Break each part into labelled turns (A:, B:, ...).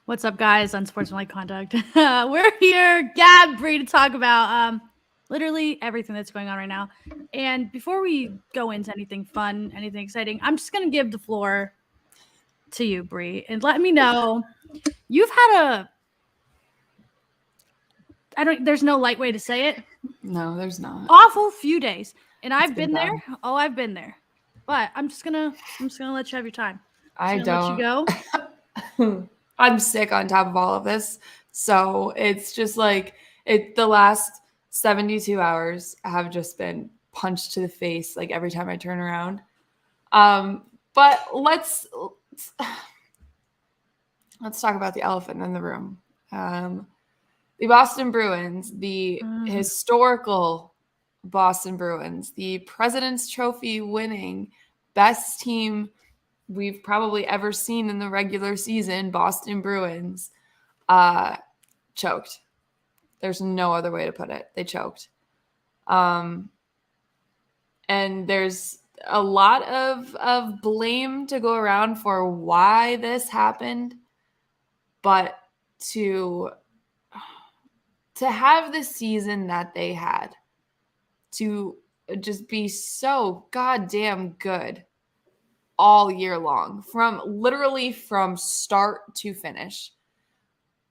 A: What's up, guys? Unsportsmanlike conduct. We're here, Gabb Bree, to talk about literally everything that's going on right now. And before we go into anything fun, anything exciting, I'm just gonna give the floor to you, Bree, and let me know. You've had there's no light way to say it.
B: No, there's not.
A: Awful few days, and I've
B: been
A: been there.
B: bad.
A: Oh, I've been there. But I'm just gonna let you have your time.
B: I
A: Let you
B: don't.
A: go.
B: I'm sick on top of all of this. So it's just like the last 72 hours have just been punched to the face like every time I turn around. But let's talk about the elephant in the room. The Boston Bruins, the historical Boston Bruins, the President's Trophy winning best team we've probably ever seen in the regular season, Boston Bruins, choked. There's no other way to put it. They choked. And there's a lot of blame to go around for why this happened. But to have the season that they had, to just be so goddamn good all year long, from start to finish,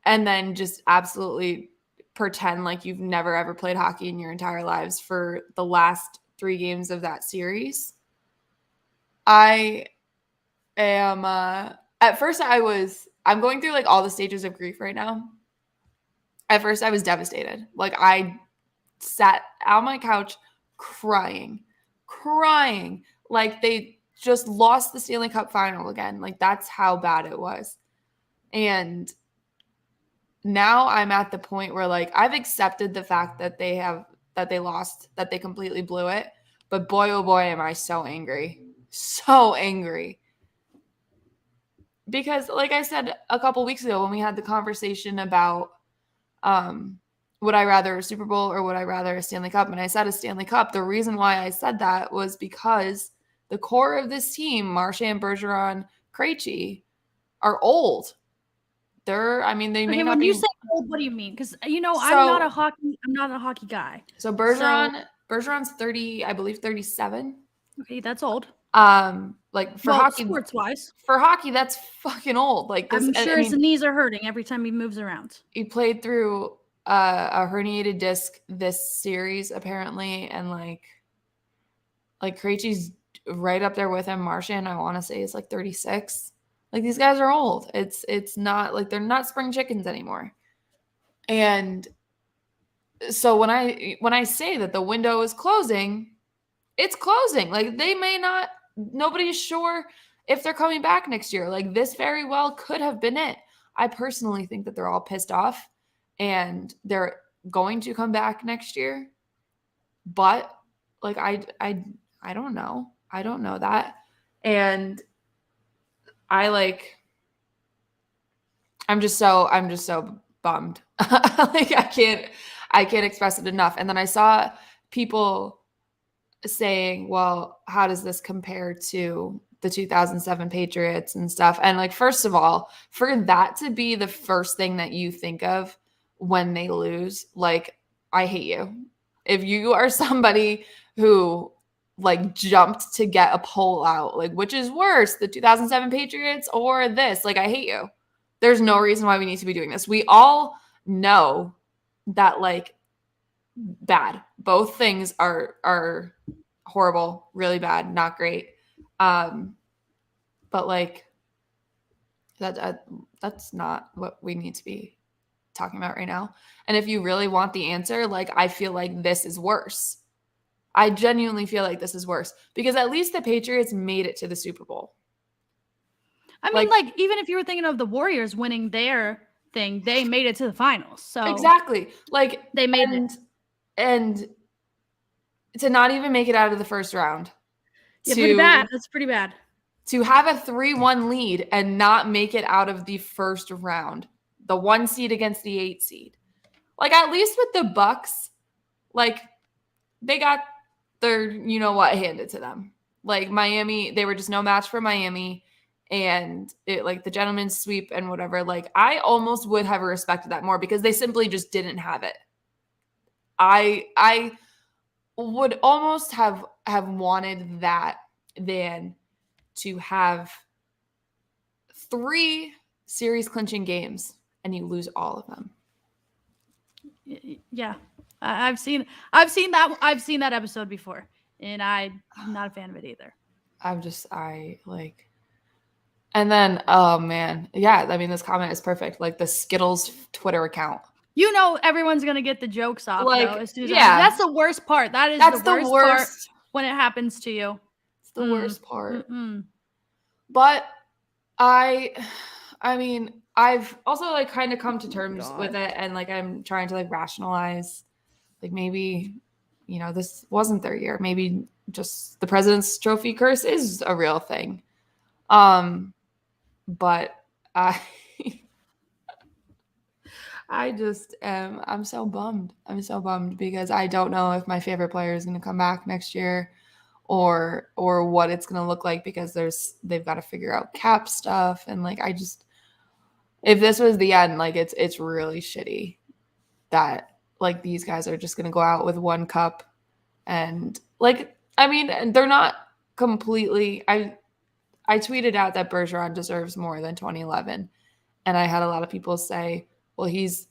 B: and then just absolutely pretend like you've never ever played hockey in your entire lives for the last 3 games of that series. I am at first I'm going through like all the stages of grief right now. At first I was devastated. Like I sat on my couch crying like they just lost the Stanley Cup final again. Like that's how bad it was. And now I'm at the point where like I've accepted the fact that they lost, that they completely blew it. But boy, oh boy, am I so angry. So angry. Because like I said a couple weeks ago when we had the conversation about would I rather a Super Bowl or would I rather a Stanley Cup? And I said a Stanley Cup. The reason why I said that was because the core of this team, Marchand, Bergeron, Krejci, are old. They may
A: Okay,
B: not
A: when
B: be.
A: you say old, what do you mean? Because I'm not a hockey guy.
B: So Bergeron's 30, I believe 37.
A: Okay, that's old.
B: Like for hockey,
A: sports wise,
B: for hockey, that's fucking old. Like this,
A: I'm sure his knees are hurting every time he moves around.
B: He played through a herniated disc this series apparently, and like Krejci's right up there with him. Marchand, I want to say, is like 36. Like these guys are old. It's not like they're not spring chickens anymore. And so when I say that the window is closing, it's closing. Like they may not. Nobody's sure if they're coming back next year. Like this very well could have been it. I personally think that they're all pissed off and they're going to come back next year. But like I don't know. I don't know that. And I'm just so bummed. Like I can't express it enough. And then I saw people saying, well, how does this compare to the 2007 Patriots and stuff? And like, first of all, for that to be the first thing that you think of when they lose, like, I hate you. If you are somebody who like jumped to get a poll out, like which is worse, the 2007 Patriots or this, like I hate you. There's no reason why we need to be doing this. We all know that like bad. Both things are horrible, really bad, not great. But like that's not what we need to be talking about right now. And if you really want the answer, like I feel like this is worse. I genuinely feel like this is worse because at least the Patriots made it to the Super Bowl.
A: I mean, like even if you were thinking of the Warriors winning their thing, they made it to the finals. So
B: exactly, like
A: they made it.
B: And to not even make it out of the first round.
A: Yeah, pretty bad. That's pretty bad.
B: To have a 3-1 lead and not make it out of the first round. The 1 seed against the 8 seed. Like at least with the Bucks, like they got their, handed to them. Like Miami, they were just no match for Miami. and it like the gentleman's sweep and whatever, like I almost would have respected that more because they simply just didn't have it. I would almost have wanted that than to have 3 series clinching games and you lose all of them.
A: Yeah. I've seen that episode before, and I'm not a fan of it either.
B: And then, oh man, yeah, I mean, this comment is perfect. Like the Skittles Twitter account.
A: You know, everyone's gonna get the jokes off,
B: like,
A: though. As soon as
B: yeah,
A: that's the worst part. That's the worst part when it happens to you.
B: It's the worst part.
A: Mm-mm.
B: But I mean, I've also like kind of come to terms with it, and like I'm trying to like rationalize, like maybe, you know, this wasn't their year. Maybe just the President's Trophy curse is a real thing. But I'm so bummed. I'm so bummed because I don't know if my favorite player is going to come back next year or what it's going to look like because they've got to figure out cap stuff. And like, if this was the end, like it's really shitty that like these guys are just going to go out with 1 cup and like, I mean, they're not completely, I tweeted out that Bergeron deserves more than 2011. And I had a lot of people say, well, he's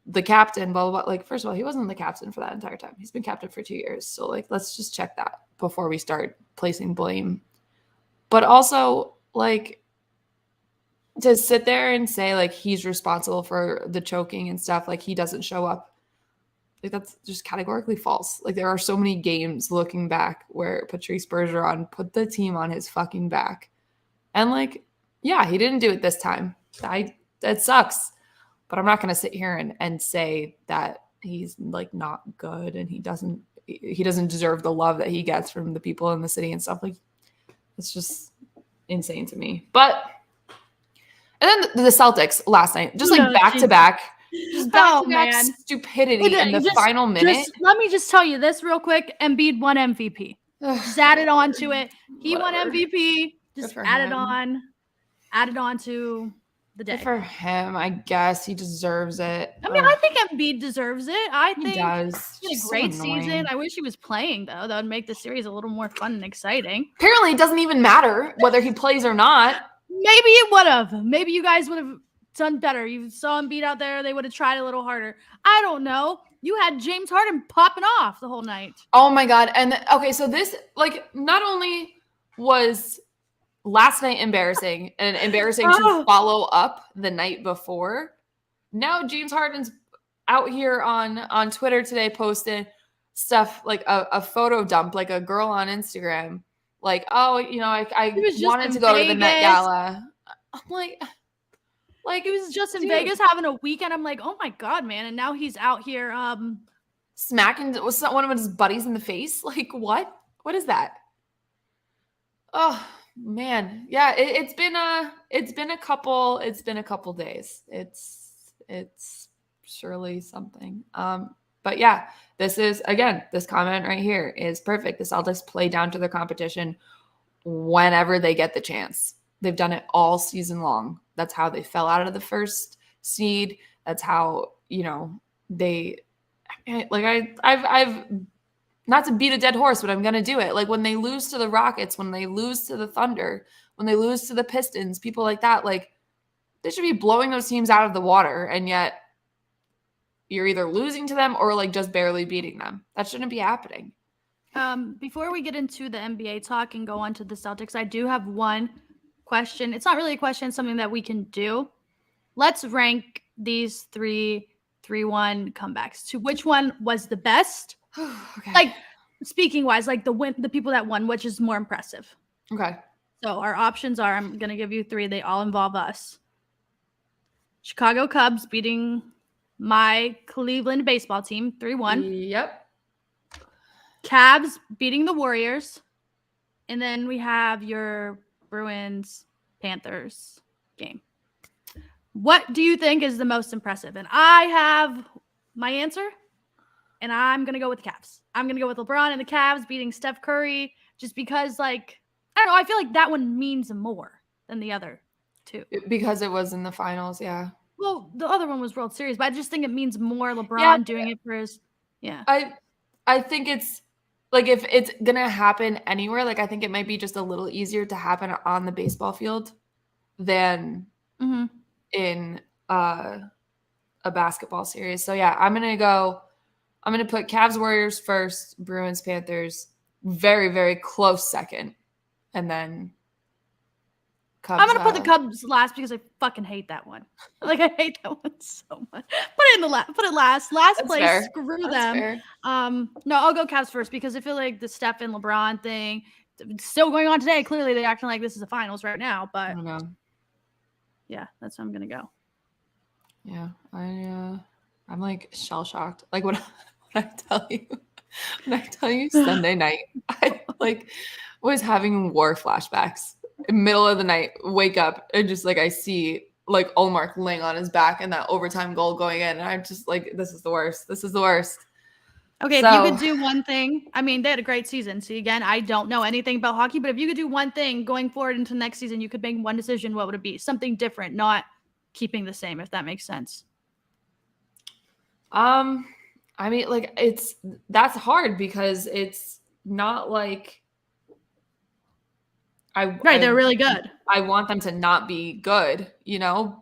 B: the captain, blah, blah, blah. Like, first of all, he wasn't the captain for that entire time. He's been captain for 2 years. So, like, let's just check that before we start placing blame. But also, like, to sit there and say, like, he's responsible for the choking and stuff, like, he doesn't show up. Like, that's just categorically false. Like, there are so many games looking back where Patrice Bergeron put the team on his fucking back. And, like, yeah, he didn't do it this time. That sucks. But I'm not going to sit here and say that he's, like, not good and he doesn't deserve the love that he gets from the people in the city and stuff. Like, it's just insane to me. But, and then the Celtics last night, just, like, back-to-back. Just back-to-back stupidity in the final minute.
A: Let me just tell you this real quick. Embiid won MVP. Just added on to it. He won MVP. Just added on to the day.
B: Good for him, I guess. He deserves it.
A: I mean, I think Embiid deserves it. I think
B: he does.
A: He had a great season. I wish he was playing, though. That would make the series a little more fun and exciting.
B: Apparently, it doesn't even matter whether he plays or not.
A: Maybe it would have. Maybe you guys would have done better. You saw Embiid out there. They would have tried a little harder. I don't know. You had James Harden popping off the whole night.
B: Oh, my God. And, okay, so this, like, not only was last night embarrassing and embarrassing to follow up the night before, now James Harden's out here on Twitter today posting stuff like a photo dump, like a girl on Instagram. Like, oh, you know, I wanted to go to the Met Gala. I'm like,
A: he was just in Vegas having a weekend. I'm like, oh my God, man. And now he's out here
B: smacking one of his buddies in the face. Like, what? What is that? Oh man. Yeah, it's been a couple days. It's surely something. But yeah, this comment right here is perfect. The Celtics play down to their competition whenever they get the chance. They've done it all season long. That's how they fell out of the first seed. That's how, you know, I've not to beat a dead horse, but I'm going to do it. Like when they lose to the Rockets, when they lose to the Thunder, when they lose to the Pistons, people like that, like they should be blowing those teams out of the water. And yet you're either losing to them or like just barely beating them. That shouldn't be happening.
A: Before we get into the NBA talk and go on to the Celtics, I do have one question. It's not really a question, it's something that we can do. Let's rank these 3-1 comebacks. To which one was the best?
B: Okay.
A: Like speaking wise, like the people that won, which is more impressive.
B: Okay.
A: So our options are, I'm going to give you 3. They all involve us. Chicago Cubs beating my Cleveland baseball team 3-1.
B: Yep.
A: Cavs beating the Warriors. And then we have your Bruins Panthers game. What do you think is the most impressive? And I have my answer, and I'm going to go with the Cavs. I'm going to go with LeBron and the Cavs beating Steph Curry just because, like, I don't know, I feel like that one means more. than the other two.
B: Because it was in the finals, yeah.
A: Well, the other one was World Series, but I just think it means more LeBron doing it for his. Yeah.
B: I think it's like if it's gonna happen anywhere, like I think it might be just a little easier to happen on the baseball field than in a basketball series. So yeah, I'm gonna put Cavs Warriors first, Bruins Panthers very, very close second, and then Cubs.
A: I'm gonna put the Cubs last because I fucking hate that one. Like I hate that one so much. Put it last. Last
B: That's
A: place.
B: fair.
A: Screw
B: That's
A: them.
B: fair.
A: No, I'll go Cavs first because I feel like the Steph and LeBron thing still going on today. Clearly, they're acting like this is the finals right now. But
B: I don't know.
A: Yeah, that's how I'm gonna go.
B: Yeah, I'm like shell shocked. Like when I tell you Sunday night, I like was having war flashbacks. Middle of the night, wake up and just like I see like Olmark laying on his back and that overtime goal going in, and I'm just like, this is the worst. This is the worst.
A: Okay, if you could do one thing, I mean, they had a great season. See, again, I don't know anything about hockey, but if you could do one thing going forward into next season, you could make one decision, what would it be? Something different, not keeping the same, if that makes sense.
B: I mean, like that's hard because it's not like
A: they're really good.
B: I want them to not be good,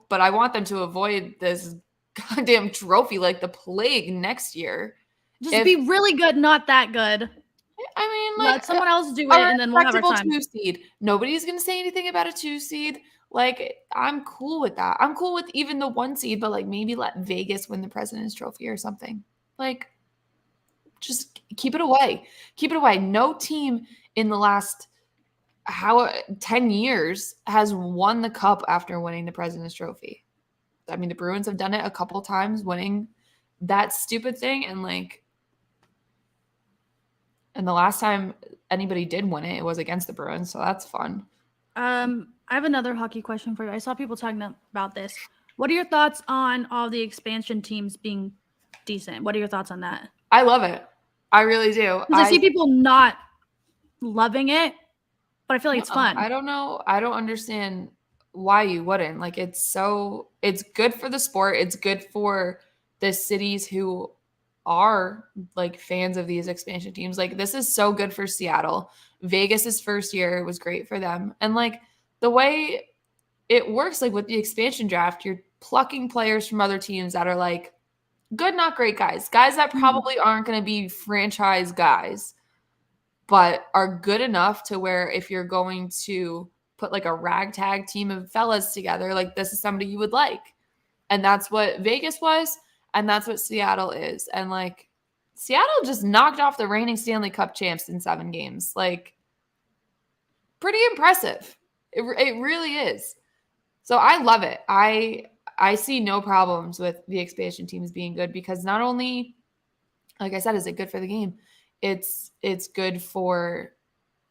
B: but I want them to avoid this goddamn trophy like the plague next year.
A: Just be really good, not that good.
B: I mean, like
A: let someone else do it, and then we'll have our time.
B: 2 seed. Nobody's gonna say anything about a 2 seed. Like, I'm cool with that. I'm cool with even the 1 seed, but like maybe let Vegas win the President's Trophy or something. Like, just keep it away. Keep it away. No team in the last 10 years has won the cup after winning the President's Trophy. I mean, the Bruins have done it a couple times, winning that stupid thing, and the last time anybody did win it, it was against the Bruins, so that's fun.
A: I have another hockey question for you. I saw people talking about this. What are your thoughts on all the expansion teams being decent? What are your thoughts on that?
B: I love it. I really do.
A: Because I see people not loving it, but I feel like it's fun.
B: I don't know. I don't understand why you wouldn't. Like, it's good for the sport. It's good for the cities who are like fans of these expansion teams. Like, this is so good for Seattle. Vegas's first year was great for them. And like the way it works, like with the expansion draft, you're plucking players from other teams that are like good, not great guys that probably aren't going to be franchise guys, but are good enough to where if you're going to put like a ragtag team of fellas together, like this is somebody you would like. And that's what Vegas was. And that's what Seattle is. And like Seattle just knocked off the reigning Stanley Cup champs in 7 games. Like, pretty impressive. It really is. So I love it. I see no problems with the expansion teams being good because not only, like I said, is it good for the game, it's good for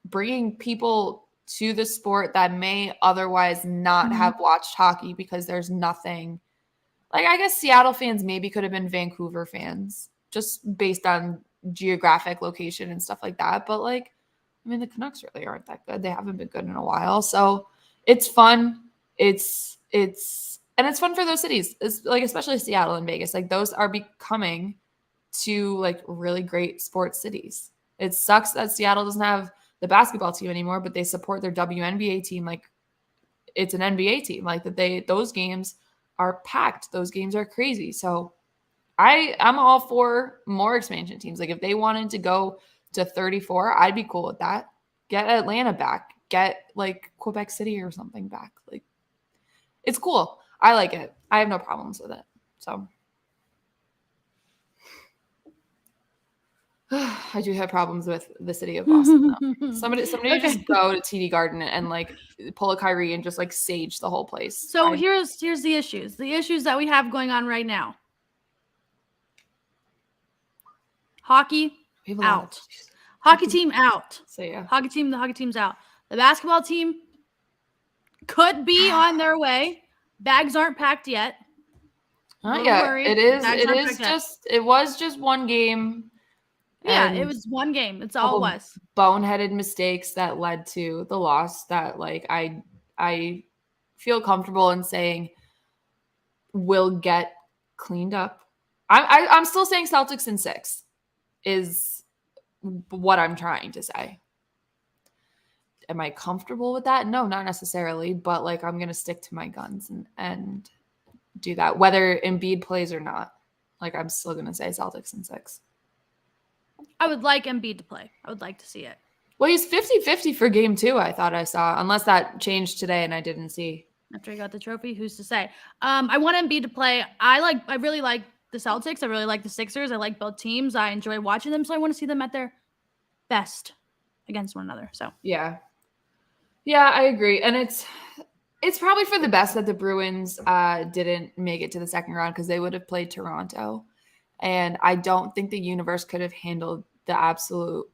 B: bringing people to the sport that may otherwise not have watched hockey because there's nothing. Like, I guess Seattle fans maybe could have been Vancouver fans just based on geographic location and stuff like that. But like, I mean, the Canucks really aren't that good. They haven't been good in a while. So it's fun. It's fun for those cities. It's like, especially Seattle and Vegas. Like, those are becoming 2 like really great sports cities. It sucks that Seattle doesn't have the basketball team anymore, but they support their WNBA team. Like, it's an NBA team. Like, those games are packed. Those games are crazy. So I'm all for more expansion teams. Like, if they wanted to go to 34, I'd be cool with that. Get Atlanta back. Get like Quebec City or something back. Like, it's cool. I like it. I have no problems with it. So I do have problems with the city of Boston, though. Somebody just go to TD Garden and like pull a Kyrie and just like sage the whole place.
A: So here's the issues. The issues that we have going on right now. Hockey out. Hockey team out.
B: So yeah.
A: The hockey team's out. The basketball team could be on their way. Bags aren't packed yet.
B: Not yet. It was just 1 game.
A: Yeah, it was 1 game. It's all it was.
B: Boneheaded mistakes that led to the loss that like I I feel comfortable in saying will get cleaned up. I'm still saying Celtics in 6 is what I'm trying to say. Am I comfortable with that? No, not necessarily, but like I'm gonna stick to my guns and do that, whether Embiid plays or not. Like I'm still gonna say Celtics in 6.
A: I would like Embiid to play. I would like to see it.
B: Well, he's 50-50 for game 2, I thought I saw, unless that changed today and I didn't see.
A: After he got the trophy, who's to say? I want Embiid to play. I really like the Celtics. I really like the Sixers. I like both teams. I enjoy watching them, so I want to see them at their best against one another. So
B: yeah, I agree, and it's probably for the best that the Bruins didn't make it to the second round because they would have played Toronto, and I don't think the universe could have handled the absolute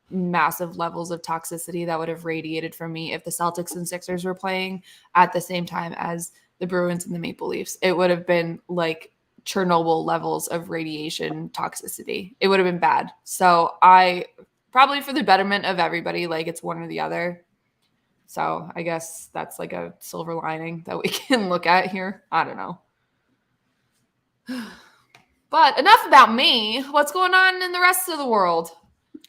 B: massive levels of toxicity that would have radiated from me if the Celtics and Sixers were playing at the same time as the Bruins and the Maple Leafs. It would have been like Chernobyl levels of radiation toxicity. It would have been bad. So I probably for the betterment of everybody, like it's one or the other. So I guess that's like a silver lining that we can look at here. I don't know. But enough about me. What's going on in the rest of the world?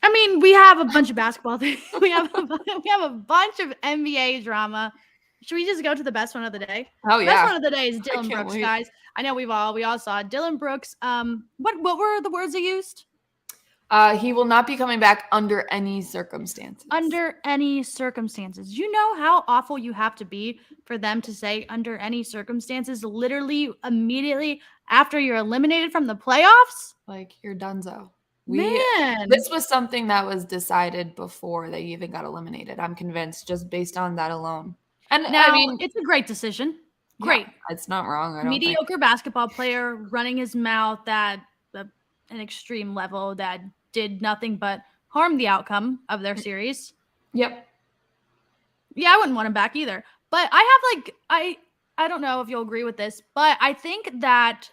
A: I mean, we have a bunch of basketball things. We have a bunch of NBA drama. Should we just go to the best one of the day?
B: Oh, yeah.
A: Best one of the day is Dillon Brooks,
B: wait.
A: guys. I know we all saw it. Dillon Brooks. What were the words he used?
B: He will not be coming back under any circumstances.
A: Under any circumstances. You know how awful you have to be for them to say under any circumstances, literally immediately after you're eliminated from the playoffs?
B: Like, you're donezo.
A: Man.
B: This was something that was decided before they even got eliminated. I'm convinced, just based on that alone. And
A: now,
B: I mean,
A: it's a great decision. Great.
B: Yeah, it's not wrong. I don't
A: Mediocre basketball player running his mouth at an extreme level that did nothing but harm the outcome of their series.
B: Yep.
A: Yeah, I wouldn't want him back either. But I have I don't know if you'll agree with this, but I think that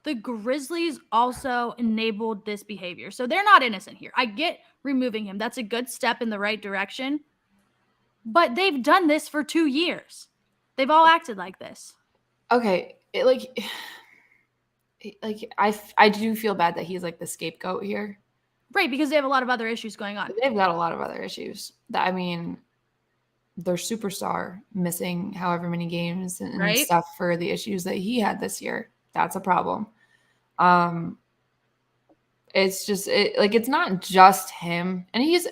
A: the Grizzlies also enabled this behavior. So they're not innocent here. I get removing him. That's a good step in the right direction. But they've done this for 2 years. They've all acted like this.
B: Okay. I do feel bad that he's like the scapegoat here.
A: Right, because they have a lot of other issues going on.
B: They've got a lot of other issues. I mean, their superstar missing however many games and stuff for the issues that he had this year. That's a problem. It's just it's not just him, and he's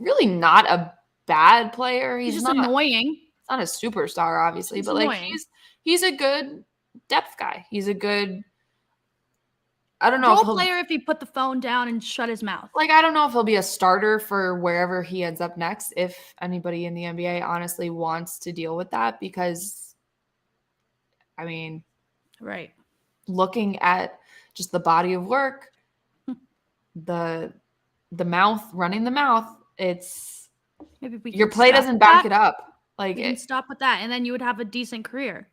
B: really not a bad player. He's
A: just
B: not
A: annoying.
B: He's not a superstar, obviously, but
A: annoying.
B: Like he's a good depth guy. He's a good. I don't know
A: role player if he put the phone down and shut his mouth.
B: Like, I don't know if he'll be a starter for wherever he ends up next, if anybody in the NBA honestly wants to deal with that, because, I mean,
A: right.
B: Looking at just the body of work, the mouth, running the mouth, it's
A: maybe
B: your play doesn't back it up. Like,
A: you can stop with that, and then you would have a decent career.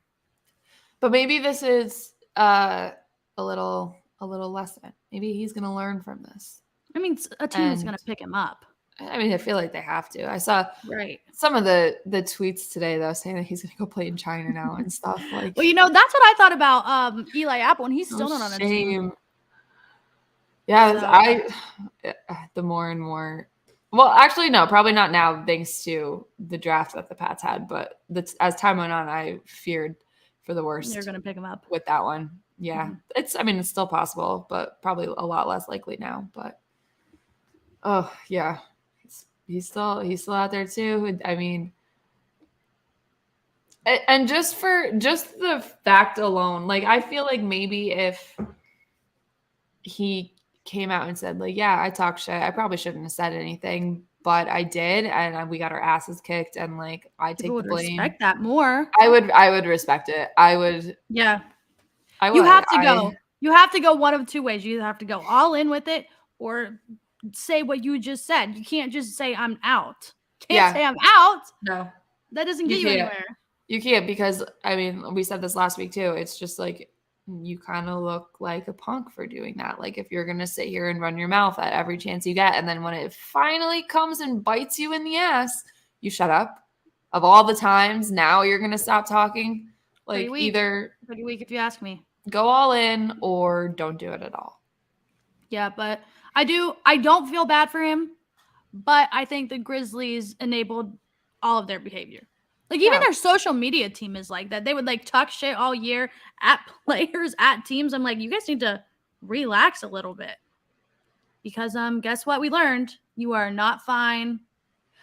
B: But maybe this is a little lesson. Maybe he's going to learn from this.
A: I mean, a team is going to pick him up.
B: I mean, I feel like they have to. I saw some of the tweets today, though, saying that he's going to go play in China now and stuff. Like,
A: well, that's what I thought about Eli Apple, and he's still not on a team.
B: Yeah, the more and more. Well, actually, no, probably not now, thanks to the draft that the Pats had. But as time went on, I feared for the worst.
A: You're going to pick him up
B: with that one. Yeah, it's still possible, but probably a lot less likely now. But oh yeah, he's still out there too. I mean, and just the fact alone, like I feel like maybe if he came out and said like, yeah, I talk shit, I probably shouldn't have said anything, but I did, and we got our asses kicked, and like I take the blame.
A: Respect that more.
B: I would respect it. I would.
A: Yeah.
B: You
A: have to go. You have to go one of two ways. You either have to go all in with it or say what you just said. You can't just say I'm out. Can't say I'm out.
B: No.
A: That doesn't get you anywhere.
B: You can't, because I mean, we said this last week too. It's just like you kind of look like a punk for doing that. Like if you're going to sit here and run your mouth at every chance you get, and then when it finally comes and bites you in the ass, you shut up. of all the times, now you're going to stop talking. Like,
A: Pretty weak.
B: either
A: Pretty weak if you ask me.
B: go all in or don't do it at all.
A: Yeah, but I don't feel bad for him, but I think the Grizzlies enabled all of their behavior. Like, even their social media team is like that. They would like talk shit all year at players, at teams. I'm like, you guys need to relax a little bit. Because guess what we learned? You are not fine.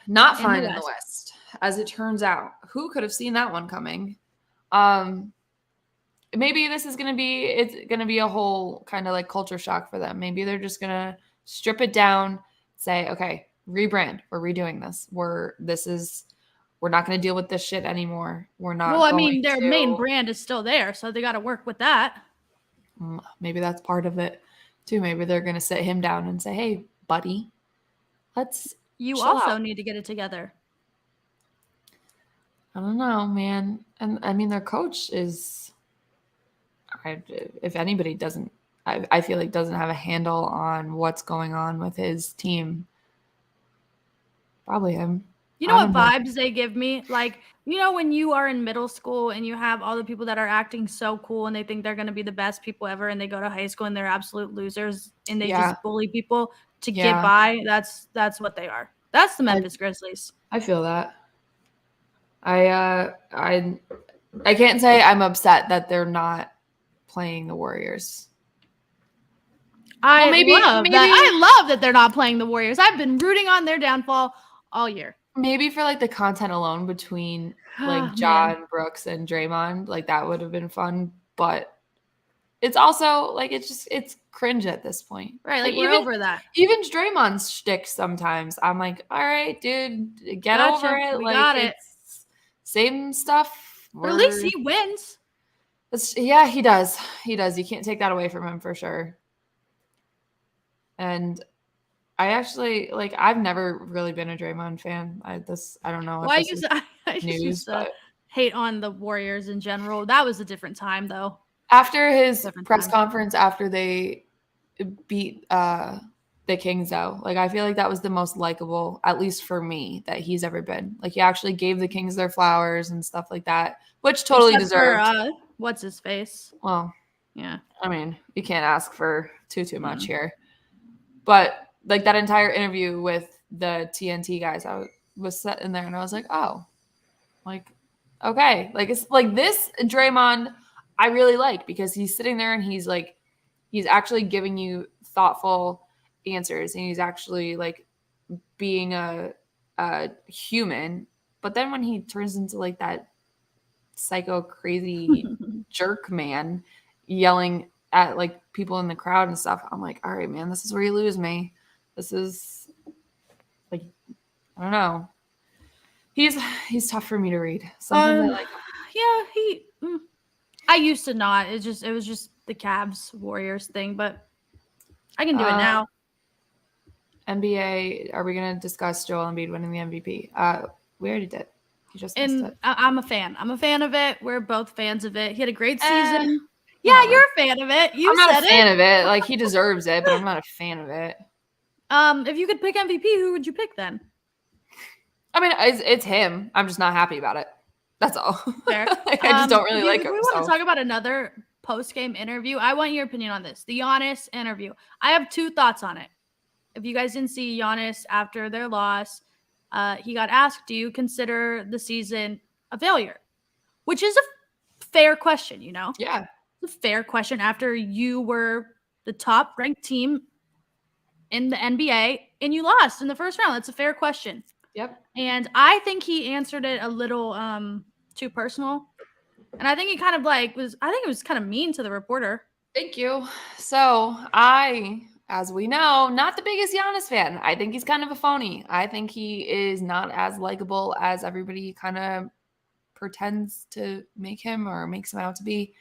B: Not fine in the West, as it turns out. Who could have seen that one coming? Maybe this is gonna be a whole kind of like culture shock for them. Maybe they're just gonna strip it down, say, okay, rebrand. We're redoing this. We're not gonna deal with this shit anymore. We're not.
A: Well, I mean, their main brand is still there, so they got to work with that.
B: Maybe that's part of it too. Maybe they're gonna sit him down and say, hey, buddy,
A: you also need to get it together.
B: I don't know, man. And I mean, their coach is, if anybody doesn't, I feel like doesn't have a handle on what's going on with his team. Probably him.
A: You know what vibes they give me? Like, you know, when you are in middle school and you have all the people that are acting so cool and they think they're going to be the best people ever, and they go to high school and they're absolute losers and they just bully people to get by. That's what they are. That's the Memphis Grizzlies.
B: I feel that. I can't say I'm upset that they're not playing the Warriors.
A: I love that they're not playing the Warriors. I've been rooting on their downfall all year.
B: Maybe for like the content alone between like John, Brooks, and Draymond, like that would have been fun. But it's also like it's cringe at this point,
A: right? Like we're over that.
B: Even Draymond's shtick sometimes, I'm like, all right, dude, get over it.
A: We
B: like
A: got it.
B: Same stuff.
A: Or at least he wins.
B: Yeah, he does. He does. You can't take that away from him for sure. And I actually I've never really been a Draymond fan. I don't know.
A: Well, I used to hate on the Warriors in general. That was a different time, though.
B: After his press conference, after they beat the Kings, though, like I feel like that was the most likable, at least for me, that he's ever been. Like he actually gave the Kings their flowers and stuff like that, which totally deserved.
A: What's his face?
B: Well,
A: yeah.
B: I mean, you can't ask for too much here, but. Like that entire interview with the TNT guys, I was sitting there and I was like, oh, like, okay. Like, it's like this Draymond I really like because he's sitting there and he's actually giving you thoughtful answers and he's actually like being a human. But then when he turns into like that psycho crazy jerk man yelling at like people in the crowd and stuff, I'm like, all right, man, this is where you lose me. This is like, I don't know. He's tough for me to read.
A: Yeah, I used to not. It was just the Cavs Warriors thing, but I can do it now.
B: NBA, are we going to discuss Joel Embiid winning the MVP? We already did. You just missed it.
A: I'm a fan. I'm a fan of it. We're both fans of it. He had a great season. Yeah, you're a fan of it. I'm
B: not a fan of it. Like he deserves it, but I'm not a fan of it.
A: If you could pick MVP, who would you pick then?
B: I mean, it's him. I'm just not happy about it. That's all.
A: Fair.
B: I just don't really like him.
A: We want to talk about another post-game interview. I want your opinion on this. The Giannis interview. I have 2 thoughts on it. If you guys didn't see Giannis after their loss, he got asked, do you consider the season a failure? Which is a fair question, you know?
B: Yeah.
A: It's a fair question after you were the top-ranked team in the NBA and you lost in the first round. That's a fair question.
B: Yep.
A: And I think he answered it a little too personal. And I think he kind of it was kind of mean to the reporter.
B: Thank you. So as we know, not the biggest Giannis fan. I think he's kind of a phony. I think he is not as likable as everybody kind of pretends to make him or makes him out to be.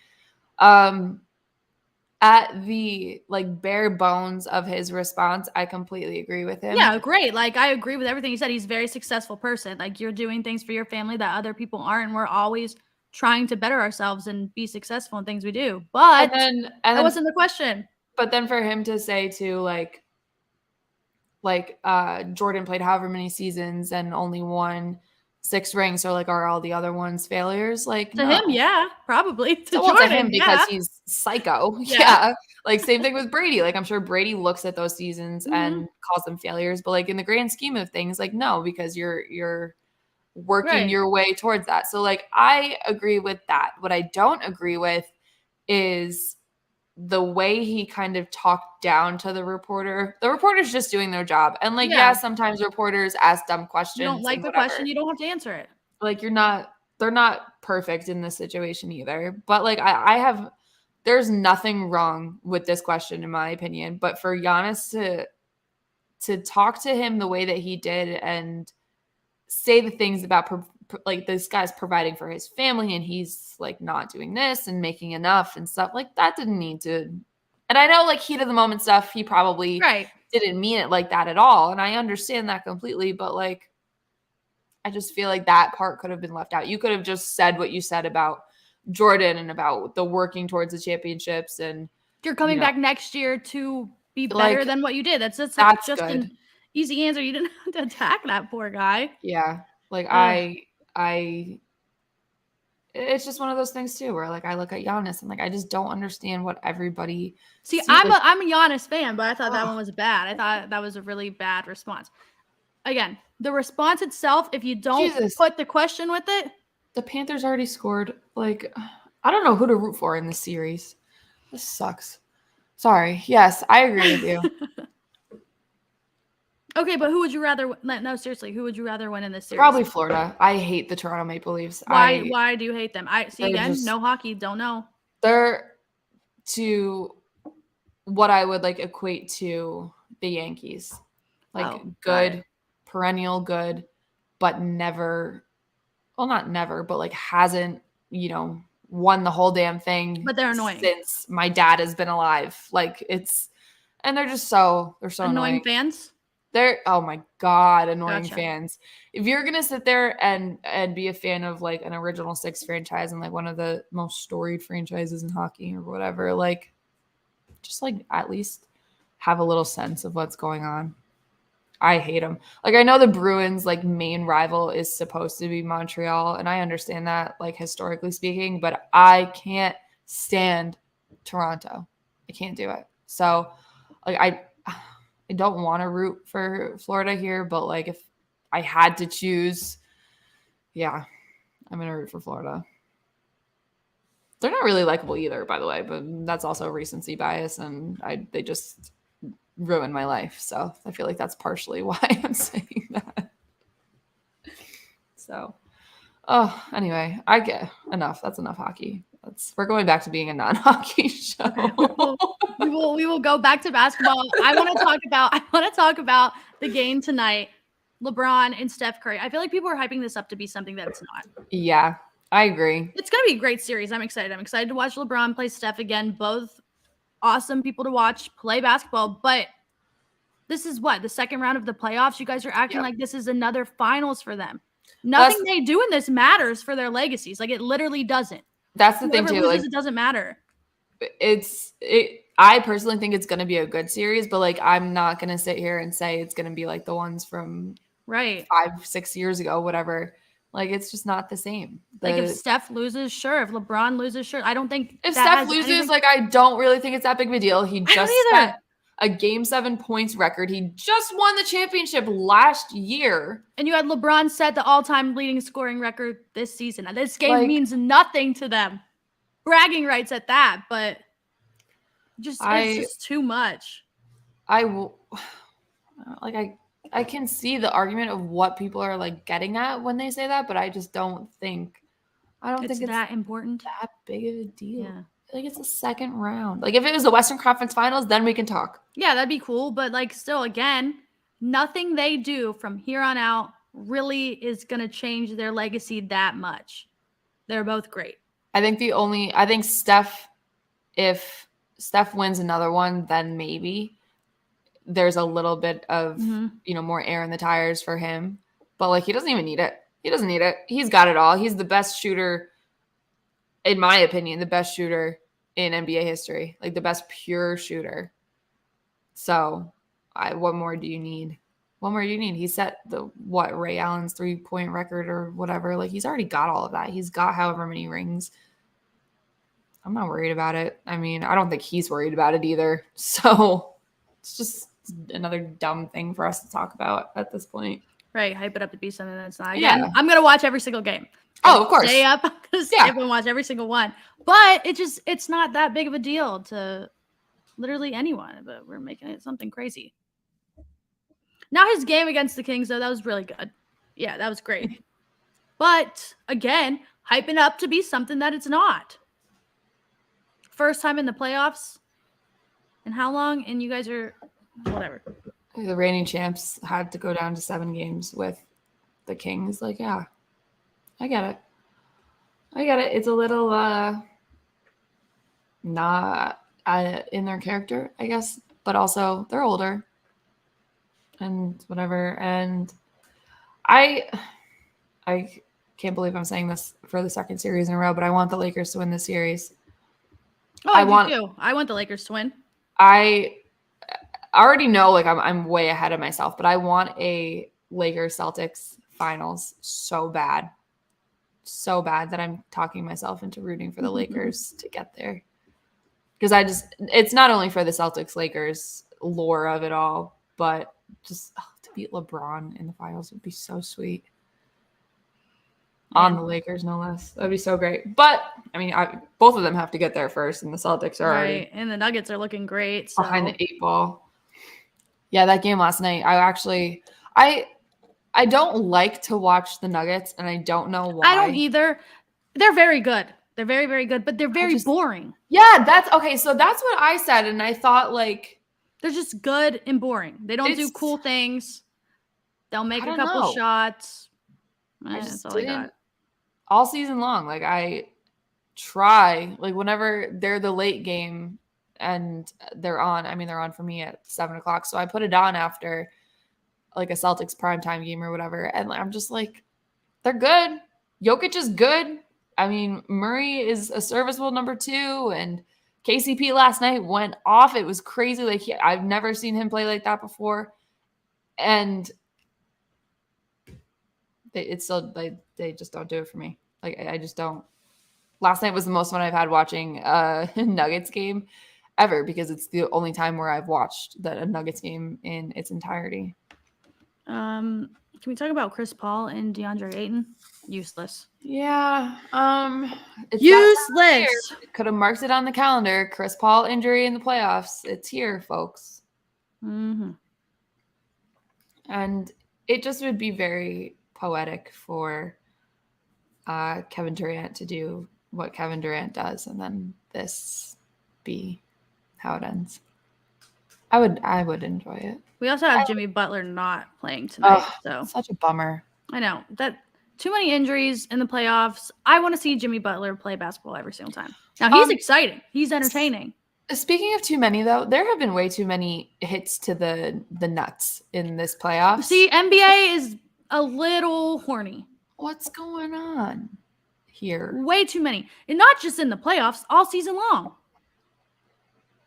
B: At the bare bones of his response, I completely agree with him.
A: Yeah, great. Like I agree with everything he said. He's a very successful person. Like you're doing things for your family that other people aren't. And we're always trying to better ourselves and be successful in things we do. But that wasn't the question.
B: But then for him to say to Jordan played however many seasons and only won 6 rings, so like are all the other ones failures? Like
A: To
B: no.
A: him, yeah, probably. To
B: Well, to
A: Jordan,
B: him because
A: yeah.
B: he's psycho.
A: Yeah.
B: Yeah. Like same thing with Brady. Like I'm sure Brady looks at those seasons
A: Mhm.
B: and calls them failures, but like in the grand scheme of things, like no, because you're working
A: Right.
B: your way towards that. So like I agree with that. What I don't agree with is the way he kind of talked down to the reporter. The reporter's just doing their job. And like, yeah,
A: Yeah.
B: sometimes reporters ask dumb
A: You
B: questions
A: don't like
B: and
A: the
B: whatever.
A: question, you don't have to answer it.
B: Like they're not perfect in this situation either. But like there's nothing wrong with this question in my opinion. But for Giannis to talk to him the way that he did and say the things about like this guy's providing for his family and he's like not doing this and making enough and stuff like that didn't need to. And I know like heat of the moment stuff, he probably didn't mean it like that at all. And I understand that completely, but like, I just feel like that part could have been left out. You could have just said what you said about Jordan and about the working towards the championships. And
A: you're coming back next year to be better
B: like,
A: than what you did. That's just
B: good.
A: An easy answer. You didn't have to attack that poor guy.
B: Yeah. Like it's just one of those things too, where like I look at Giannis and like I just don't understand what everybody
A: see.
B: sees.
A: I'm a Giannis fan, but I thought that one was bad. I thought that was a really bad response. Again, the response itself, if you don't put the question with it,
B: the Panthers already scored. Like I don't know who to root for in this series. This sucks. Sorry. Yes, I agree with you.
A: Okay, but who would you rather? No, seriously, who would you rather win in this series?
B: Probably Florida. I hate the Toronto Maple Leafs.
A: Why do you hate them? I see again.
B: Just,
A: no hockey. Don't know.
B: They're to what I would like equate to the Yankees, like good, perennial good, but never. Well, not never, but like hasn't won the whole damn thing.
A: But they're annoying
B: since my dad has been alive. Like and they're so annoying
A: fans.
B: They're oh my god, annoying fans. If you're gonna sit there and be a fan of like an original 6 franchise and like one of the most storied franchises in hockey or whatever, like just like at least have a little sense of what's going on. I hate them. Like I know the Bruins like main rival is supposed to be Montreal, and I understand that like historically speaking, but I can't stand Toronto. I can't do it. So like I don't want to root for Florida here, but like if I had to choose, yeah, I'm going to root for Florida. They're not really likable either, by the way, but that's also recency bias, and they just ruined my life. So I feel like that's partially why I'm saying that. So, anyway, I get enough. That's enough hockey. We're going back to being a non-hockey show.
A: We will go back to basketball. I want to talk about the game tonight. LeBron and Steph Curry. I feel like people are hyping this up to be something that it's not.
B: Yeah, I agree.
A: It's going to be a great series. I'm excited. I'm excited to watch LeBron play Steph again. Both awesome people to watch play basketball, but this is the second round of the playoffs. You guys are acting like this is another finals for them. Nothing they do in this matters for their legacies. Like it literally doesn't.
B: That's the thing too.
A: Loses, it doesn't matter.
B: I personally think it's going to be a good series, but like I'm not going to sit here and say it's going to be like the ones from 5-6 years ago, whatever. Like it's just not the same.
A: Like if Steph loses, sure. If LeBron loses, sure. I don't think
B: if Steph loses, like I don't really think it's that big of a deal. He just set a Game 7 points record. He just won the championship last year.
A: And you had LeBron set the all-time leading scoring record this season. This game means nothing to them. Bragging rights at that, but it's just too much.
B: I can see the argument of what people are like getting at when they say that, but I just don't think it's
A: that important,
B: that big of a deal.
A: Yeah.
B: Like it's a second round. Like if it was the Western Conference Finals, then we can talk.
A: Yeah, that'd be cool. But like still, again, nothing they do from here on out really is gonna change their legacy that much. They're both great.
B: I think Steph, if Steph wins another one, then maybe there's a little bit of more air in the tires for him. But like he doesn't even need it. He doesn't need it. He's got it all. He's the best shooter, in my opinion, the best shooter in NBA history. Like the best pure shooter. So what more do you need? What more do you need? He set Ray Allen's 3-point record or whatever. Like, he's already got all of that. He's got however many rings. I'm not worried about it. I mean, I don't think he's worried about it either. So it's just another dumb thing for us to talk about at this point.
A: Right. Hype it up to be something that's not. Again, yeah. I'm going to watch every single game.
B: Oh, of course.
A: Stay up. I'm going to stay up and watch every single one. But it's not that big of a deal to literally anyone. But we're making it something crazy. Now his game against the Kings, though, that was really good. Yeah, that was great. But again, hyping up to be something that it's not. First time in the playoffs. And how long? And you guys are whatever.
B: The reigning champs had to go down to 7 games with the Kings. Like, yeah, I get it. It's a little not in their character, I guess. But also, they're older. And whatever. And I can't believe I'm saying this for the second series in a row, but I want the Lakers to win this series.
A: Oh, I want the Lakers to win.
B: I already know, like, I'm way ahead of myself, but I want a Lakers Celtics finals so bad that I'm talking myself into rooting for the Lakers to get there. Because it's not only for the Celtics Lakers lore of it all, but just to beat LeBron in the finals would be so sweet. On the Lakers, no less. That'd be so great. But, I mean, both of them have to get there first, and the Celtics are already.
A: And the Nuggets are looking great. So.
B: Behind the 8 ball. Yeah, that game last night, I don't like to watch the Nuggets, and I don't know why.
A: I don't either. They're very good. They're very, very good, but they're very boring.
B: Yeah, that's what I said, and I thought, like.
A: They're just good and boring. They don't do cool things. They'll make a couple shots. That's all I got.
B: All season long, like, I try, like, whenever they're the late game and they're on for me at 7:00. So I put it on after, like, a Celtics primetime game or whatever. And I'm just like, they're good. Jokic is good. I mean, Murray is a serviceable number 2. And KCP last night went off. It was crazy. Like, I've never seen him play like that before. And they just don't do it for me. Like, I just don't. Last night was the most fun I've had watching a Nuggets game ever, because it's the only time where I've watched a Nuggets game in its entirety.
A: Can we talk about Chris Paul and DeAndre Ayton? Useless.
B: Yeah. It's
A: useless.
B: Could have marked it on the calendar. Chris Paul injury in the playoffs. It's here, folks.
A: Mm-hmm.
B: And it just would be very poetic for Kevin Durant to do what Kevin Durant does, and then this be how it ends. I would enjoy it.
A: We also have Jimmy Butler not playing tonight. So
B: such a bummer.
A: I know that too many injuries in the playoffs. I want to see Jimmy Butler play basketball every single time. Now he's exciting. He's entertaining.
B: Speaking of too many, though, there have been way too many hits to the nuts in this playoffs.
A: See, NBA is a little horny.
B: What's going on here?
A: Way too many. And not just in the playoffs, all season long.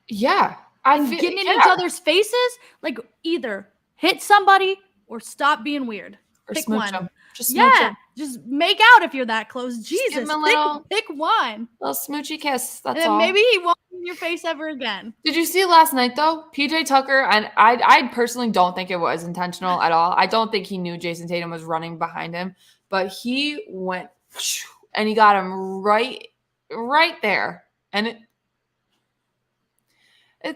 B: Yeah.
A: Getting in each other's faces, like, either hit somebody or stop being weird.
B: Or
A: pick
B: smooch
A: one.
B: them. Just smooch them.
A: Just make out if you're that close. Jesus, pick one.
B: Little smoochy kiss. That's
A: and
B: all.
A: Maybe he won't in your face ever again.
B: Did you see last night, though? PJ Tucker, and I personally don't think it was intentional at all. I don't think he knew Jason Tatum was running behind him, but he went and he got him right there. And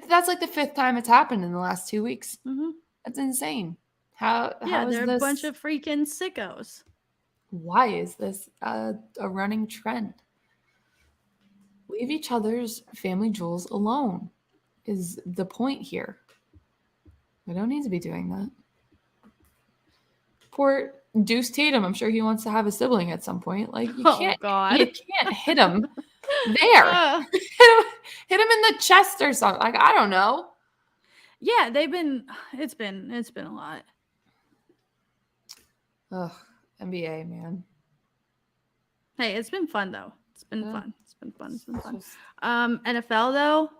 B: that's like the 5th time it's happened in the last 2 weeks.
A: Mm-hmm.
B: That's insane. How is
A: they're
B: this?
A: A bunch of freaking sickos.
B: Why is this a running trend? Leave each other's family jewels alone is the point here. We don't need to be doing that. Poor Deuce Tatum. I'm sure he wants to have a sibling at some point. Like, you can't hit him there. Hit him in the chest or something. Like, I don't know.
A: Yeah, it's been a lot.
B: Ugh, NBA, man.
A: Hey, it's been fun though. It's been fun. It's been fun. NFL though.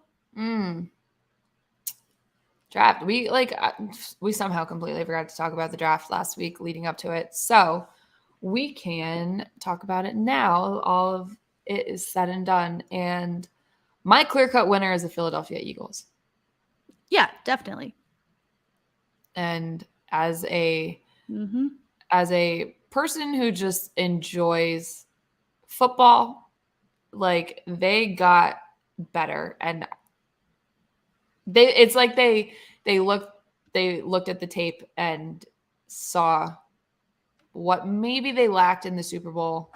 B: Draft. We somehow completely forgot to talk about the draft last week leading up to it. So we can talk about it now. All of it is said and done. And my clear-cut winner is the Philadelphia Eagles.
A: Yeah, definitely.
B: And as a person who just enjoys football, like they got better, and it's like they looked at the tape and saw what maybe they lacked in the Super Bowl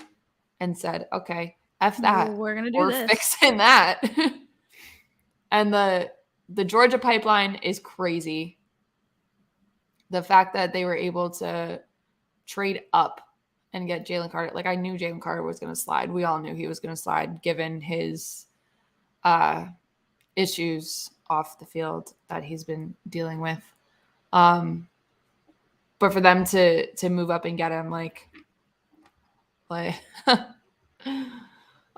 B: and said, okay, F that.
A: We're gonna do
B: We're
A: this.
B: fixing that. And the Georgia pipeline is crazy. The fact that they were able to trade up and get Jalen Carter. Like, I knew Jalen Carter was going to slide. We all knew he was going to slide given his issues off the field that he's been dealing with. But for them to move up and get him, like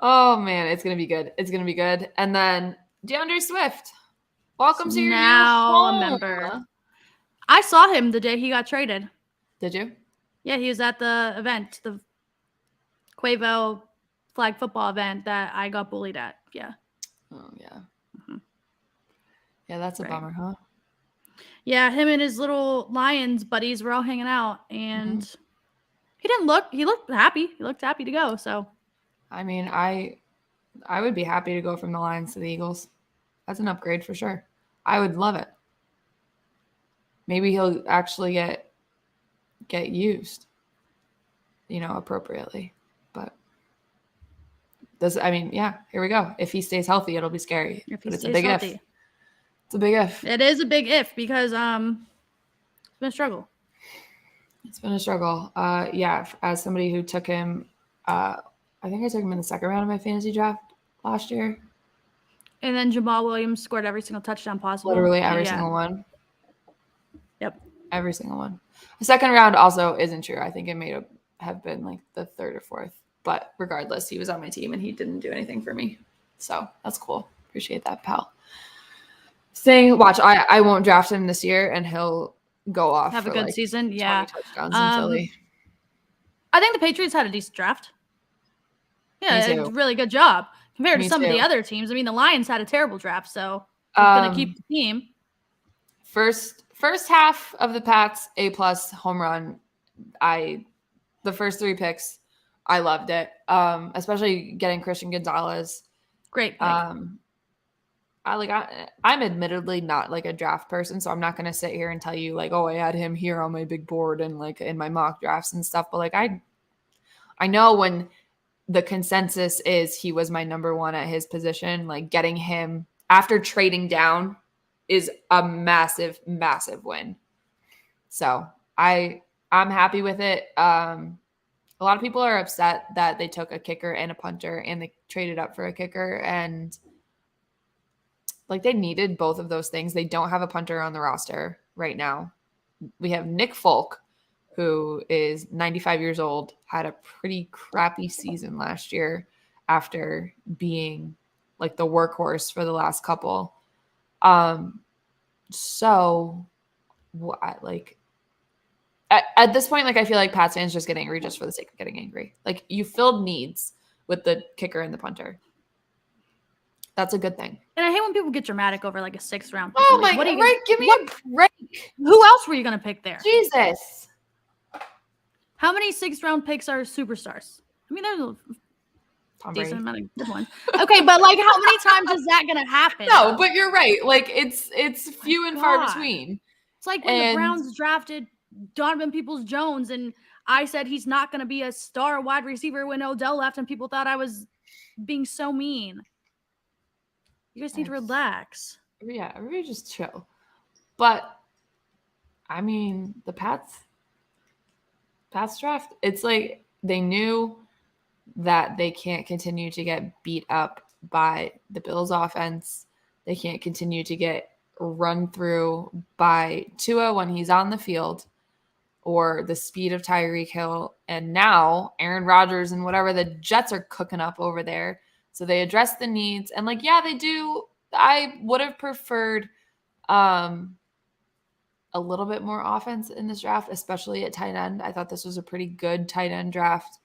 B: oh man, it's going to be good. It's going to be good. And then DeAndre Swift, welcome to your
A: now
B: new home.
A: a member. I saw him the day he got traded.
B: Did you?
A: Yeah, he was at the event, the Quavo flag football event that I got bullied at. Yeah.
B: Oh, yeah. Yeah, that's a bummer, huh?
A: Yeah, him and his little Lions buddies were all hanging out, and he looked happy. He looked happy to go, so.
B: I mean, I would be happy to go from the Lions to the Eagles. That's an upgrade for sure. I would love it. Maybe he'll actually get used, appropriately. But here we go. If he stays healthy, it'll be scary. But it's a big if. It's a big if.
A: It is a big if because it's been a struggle.
B: It's been a struggle. As somebody who took him, I think I took him in the second round of my fantasy draft last year.
A: And then Jamal Williams scored every single touchdown possible.
B: Literally every single one.
A: Yep.
B: Every single one. The second round also isn't true. I think it may have been like the third or fourth. But regardless, he was on my team and he didn't do anything for me. So that's cool. Appreciate that, pal. Watch, I won't draft him this year and he'll go off.
A: Have a good season. Yeah.
B: 20 touchdowns in Philly.
A: I think the Patriots had a decent draft. Yeah, a really good job compared to some of the other teams. I mean, the Lions had a terrible draft, so I'm going to keep the team.
B: First half of the Pats, A+ home run. The first 3 picks, I loved it. Especially getting Christian Gonzalez.
A: Great pick.
B: I'm admittedly not like a draft person, so I'm not going to sit here and tell you like, oh, I had him here on my big board and like in my mock drafts and stuff. But like, I know when the consensus is he was my number 1 at his position, like getting him after trading down is a massive, massive win. So I'm happy with it. A lot of people are upset that they took a kicker and a punter and they traded up for a kicker, and like they needed both of those things. They don't have a punter on the roster right now. We have Nick Folk, who is 95 years old, had a pretty crappy season last year after being like the workhorse for the last couple. So like at this point, like I feel like Pats fans just get angry just for the sake of getting angry. Like you filled needs with the kicker and the punter. That's a good thing.
A: And I hate when people get dramatic over like a 6th round pick.
B: Oh my God, right? Give me a break.
A: Who else were you going to pick there?
B: Jesus.
A: How many 6th round picks are superstars? I mean, there's a decent amount of good ones. Okay, but like how many times is that going to happen?
B: No, but you're right. Like it's few and far between.
A: It's like when the Browns drafted Donovan Peoples-Jones and I said he's not going to be a star wide receiver when Odell left and people thought I was being so mean. You guys need to relax.
B: Yeah, everybody just chill. But I mean, the Pats draft, it's like they knew that they can't continue to get beat up by the Bills offense. They can't continue to get run through by Tua when he's on the field or the speed of Tyreek Hill. And now Aaron Rodgers and whatever the Jets are cooking up over there. So they address the needs. And like, yeah, they do. I would have preferred a little bit more offense in this draft, especially at tight end. I thought this was a pretty good tight end draft,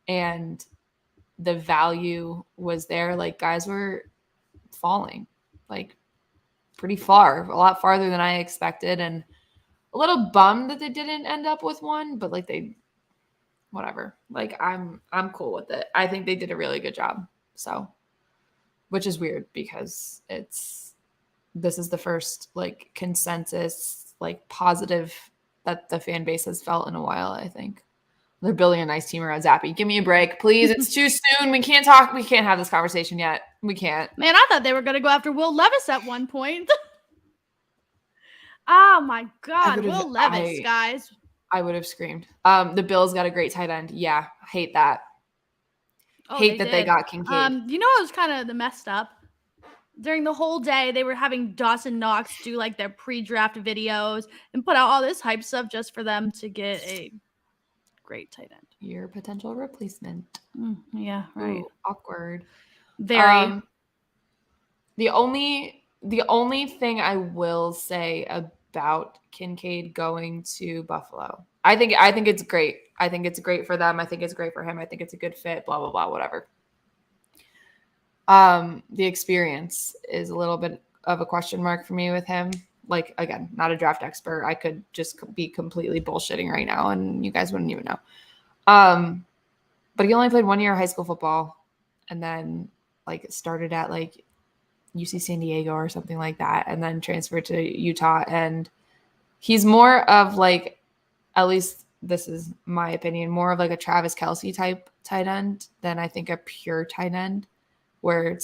B: and the value was there. Like, guys were falling like pretty far, a lot farther than I expected, and a little bummed that they didn't end up with one, but like whatever. Like, I'm cool with it. I think they did a really good job. So, which is weird because this is the first like consensus, like positive that the fan base has felt in a while, I think. They're building a nice team around Zappy. Give me a break, please. It's too soon. We can't talk. We can't have this conversation yet. We can't.
A: Man, I thought they were going to go after Will Levis at one point. Oh, my God. Will Levis, guys.
B: I would have screamed. The Bills got a great tight end. Yeah, hate that. Hate that they got Kincaid.
A: You know what was kind of the messed up? During the whole day, they were having Dawson Knox do like their pre-draft videos and put out all this hype stuff just for them to get a great tight end.
B: Your potential replacement.
A: Yeah, right.
B: Ooh, awkward.
A: Very.
B: The only thing I will say about Kincaid going to Buffalo, I think it's great. I think it's great for them. I think it's great for him. I think it's a good fit. Blah blah blah. Whatever. The experience is a little bit of a question mark for me with him. Like, again, not a draft expert. I could just be completely bullshitting right now and you guys wouldn't even know. But he only played 1 year of high school football and then like started at like UC San Diego or something like that and then transferred to Utah. And he's more of like, at least this is my opinion, more of like a Travis KELCE type tight end than I think a pure tight end, where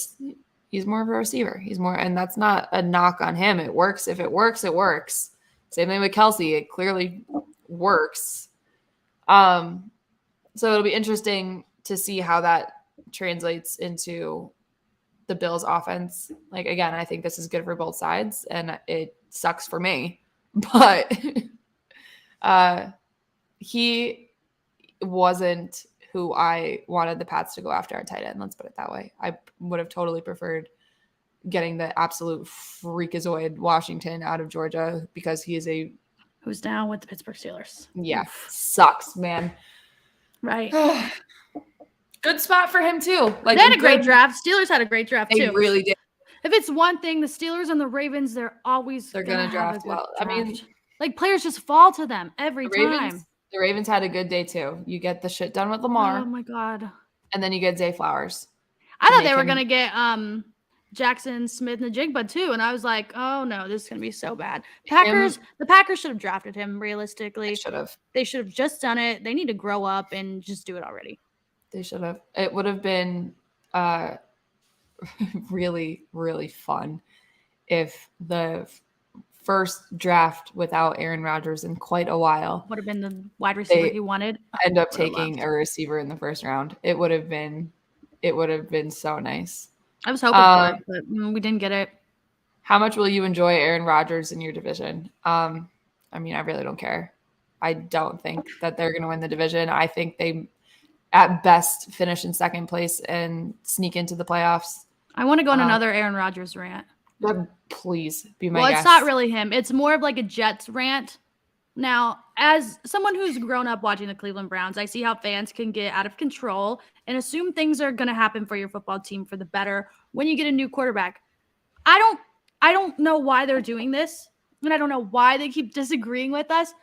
B: he's more of a receiver. He's more, and that's not a knock on him. It works. If it works, it works. Same thing with KELCE. It clearly works. So it'll be interesting to see how that translates into the Bills offense. Like, again, I think this is good for both sides and it sucks for me, but he wasn't who I wanted the Pats to go after at tight end. Let's put it that way. I would have totally preferred getting the absolute freakazoid Washington out of Georgia because he is
A: who's down with the Pittsburgh Steelers.
B: Yeah. Sucks, man.
A: Right.
B: Good spot for him too. Like,
A: they had a great draft. Steelers had a great draft too.
B: They really did.
A: If it's one thing, the Steelers and the Ravens, they're gonna
B: draft well.
A: Draft.
B: I mean,
A: like, players just fall to them every time.
B: The Ravens had a good day too. You get the shit done with Lamar.
A: Oh my God.
B: And then you get Zay Flowers.
A: I thought they were gonna get Jackson Smith and Jigba too, and I was like, oh no, this is gonna be so bad. The Packers should have drafted him realistically. They should have just done it. They need to grow up and just do it already.
B: They should have. It would have been really, really fun if the first draft without Aaron Rodgers in quite a while
A: would have been the wide receiver he wanted.
B: End up taking a receiver in the first round. It would have been so nice.
A: I was hoping for it, but we didn't get it.
B: How much will you enjoy Aaron Rodgers in your division? I mean, I really don't care. I don't think that they're going to win the division. I think they, at best, finish in second place and sneak into the playoffs.
A: I want to go on another Aaron Rodgers rant.
B: Please be my guest.
A: Well, it's not really him. It's more of like a Jets rant. Now, as someone who's grown up watching the Cleveland Browns, I see how fans can get out of control and assume things are going to happen for your football team for the better when you get a new quarterback. I don't know why they're doing this, and I don't know why they keep disagreeing with us,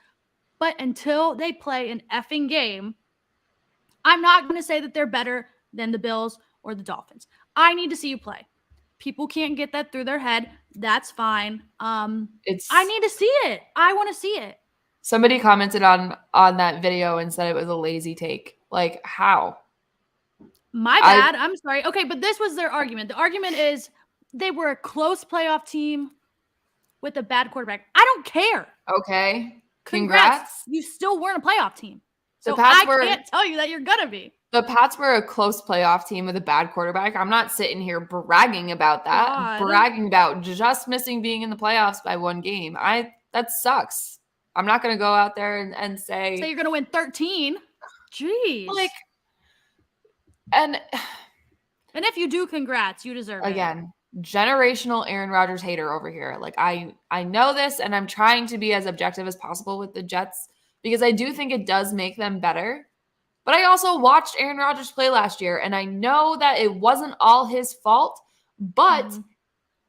A: but until they play an effing game, I'm not going to say that they're better than the Bills or the Dolphins. I need to see you play. People can't get that through their head. That's fine. I need to see it. I want to see it.
B: Somebody commented on that video and said it was a lazy take. Like, how?
A: My bad. I'm sorry. Okay, but this was their argument. The argument is they were a close playoff team with a bad quarterback. I don't care.
B: Okay.
A: Congrats. You still weren't a playoff team. So I can't tell you that you're going to be.
B: The Pats were a close playoff team with a bad quarterback. I'm not sitting here bragging about that.
A: God.
B: Bragging about just missing being in the playoffs by one game. That sucks. I'm not going to go out there and say
A: you're going to win 13. Jeez.
B: And
A: if you do, congrats. You deserve it.
B: Again, generational Aaron Rodgers hater over here. Like I know this, and I'm trying to be as objective as possible with the Jets because I do think it does make them better. But I also watched Aaron Rodgers play last year, and I know that it wasn't all his fault, but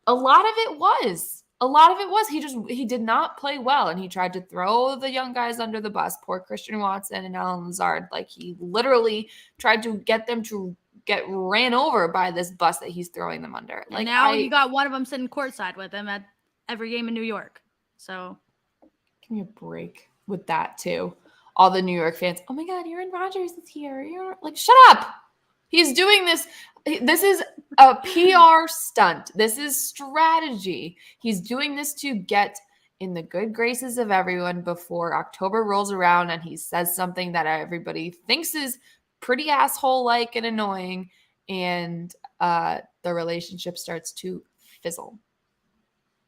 B: a lot of it was. A lot of it was he did not play well, and he tried to throw the young guys under the bus. Poor Christian Watson and Alan Lazard. Like he literally tried to get them to get ran over by this bus that he's throwing them under.
A: Like now you got one of them sitting courtside with him at every game in New York. So
B: give me a break with that too. All the New York fans, oh my God, Aaron Rodgers is here. You're like, shut up. He's doing this. This is a PR stunt. This is strategy. He's doing this to get in the good graces of everyone before October rolls around and he says something that everybody thinks is pretty asshole-like and annoying, and the relationship starts to fizzle.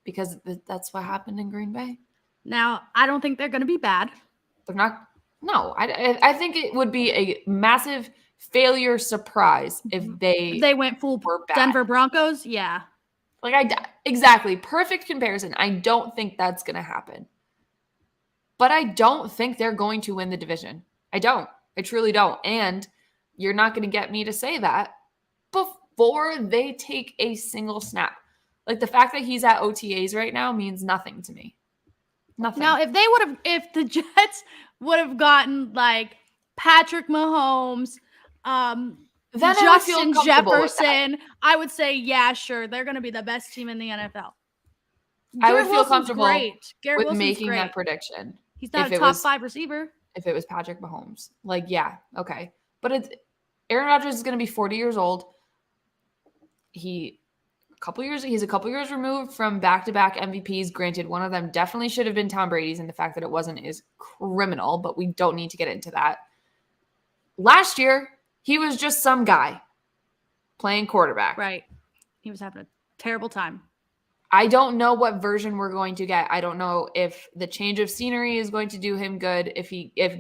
B: Because that's what happened in Green Bay.
A: Now, I don't think they're going to be bad.
B: They're not. No, I think it would be a massive failure surprise if they
A: went full Denver Broncos. Yeah.
B: Like exactly. Perfect comparison. I don't think that's going to happen. But I don't think they're going to win the division. I don't. I truly don't. And you're not going to get me to say that before they take a single snap. Like the fact that he's at OTAs right now means nothing to me. Nothing.
A: Now, if the Jets would have gotten like Patrick Mahomes, then Justin Jefferson, I would say, yeah, sure, they're going to be the best team in the NFL.
B: I would feel comfortable with making that prediction.
A: He's not a top 5 receiver.
B: If it was Patrick Mahomes, like, yeah, okay. But Aaron Rodgers is going to be 40 years old. He's a couple years removed from back-to-back MVPs. Granted, one of them definitely should have been Tom Brady's, and the fact that it wasn't is criminal, but we don't need to get into that. Last year, he was just some guy playing quarterback.
A: Right. He was having a terrible time.
B: I don't know what version we're going to get. I don't know if the change of scenery is going to do him good, if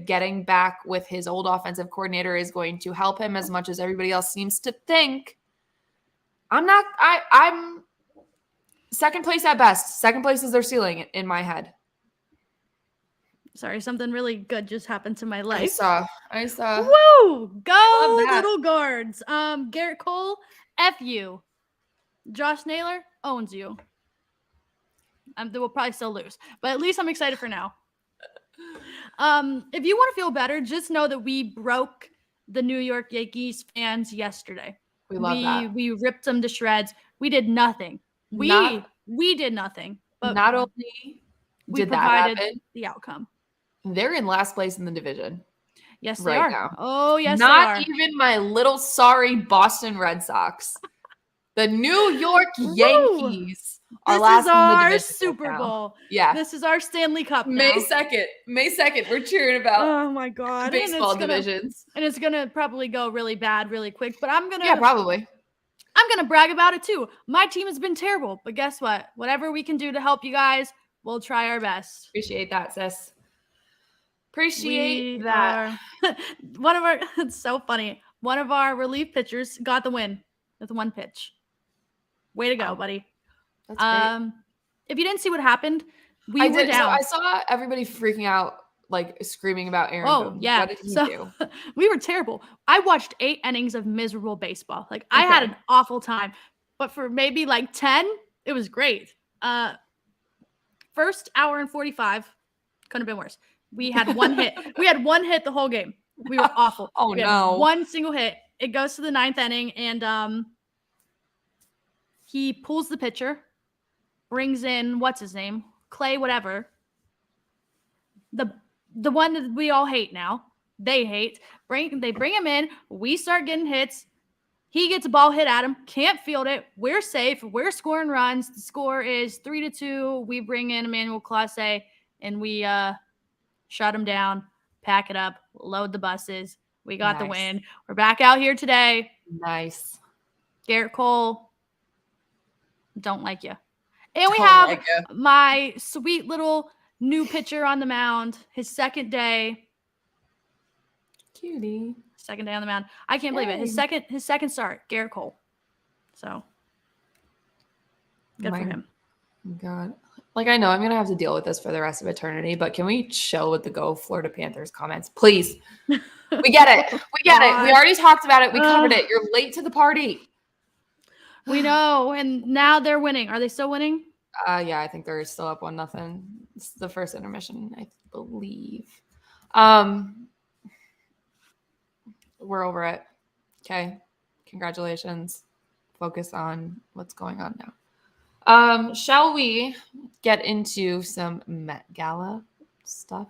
B: getting back with his old offensive coordinator is going to help him as much as everybody else seems to think. I'm second place at best. Second place is their ceiling in my head.
A: Sorry, something really good just happened to my life.
B: I saw.
A: Woo! Go little guards. Garrett Cole, F you. Josh Naylor owns you. They will probably still lose, but at least I'm excited for now. If you want to feel better, just know that we broke the New York Yankees fans yesterday.
B: We love that.
A: We ripped them to shreds. We did nothing. We did nothing. But
B: not only
A: did that happen, the outcome.
B: They're in last place in the division.
A: Yes, they are.
B: Now.
A: Oh, yes,
B: they are.
A: Not
B: even my little sorry Boston Red Sox. The New York Yankees are last in the division. This is our
A: Super Bowl.
B: Yeah.
A: This is our Stanley Cup now.
B: May 2nd. We're cheering about
A: oh my God.
B: baseball divisions.
A: And it's going to probably go really bad really quick. But I'm going to.
B: Yeah, probably.
A: I'm going to brag about it too. My team has been terrible. But guess what? Whatever we can do to help you guys, we'll try our best.
B: Appreciate that, sis. Appreciate that.
A: It's so funny. One of our relief pitchers got the win with one pitch. Way to go, buddy.
B: That's great.
A: If you didn't see what happened, we were down.
B: So I saw everybody freaking out, like screaming about Aaron Boone.
A: Yeah.
B: What did he do?
A: We were terrible. I watched 8 innings of miserable baseball. Like I had an awful time, but for maybe like 10, it was great. First hour and 45 couldn't have been worse. We had one hit. We had one hit the whole game. We were awful.
B: We had
A: one single hit. It goes to the 9th inning, and he pulls the pitcher, brings in what's his name, Clay, whatever. The one that we all hate now. They hate. They bring him in. We start getting hits. He gets a ball hit at him. Can't field it. We're safe. We're scoring runs. The score is 3-2. We bring in Emmanuel Clase, and we shut him down, pack it up, load the buses. We got the win. We're back out here today.
B: Nice.
A: Garrett Cole, don't like you. And we have my sweet little new pitcher on the mound. His second day.
B: Cutie.
A: Second day on the mound. I can't believe it. His second start, Garrett Cole. So Good for him.
B: God. Like, I know I'm going to have to deal with this for the rest of eternity, but can we chill with the Go Florida Panthers comments? Please. We get it. We get it. We already talked about it. We covered it. You're late to the party.
A: We know. And now they're winning. Are they still winning?
B: Yeah, I think they're still up 1-0. It's the first intermission, I believe. We're over it. Okay. Congratulations. Focus on what's going on now. Shall we get into some Met Gala stuff?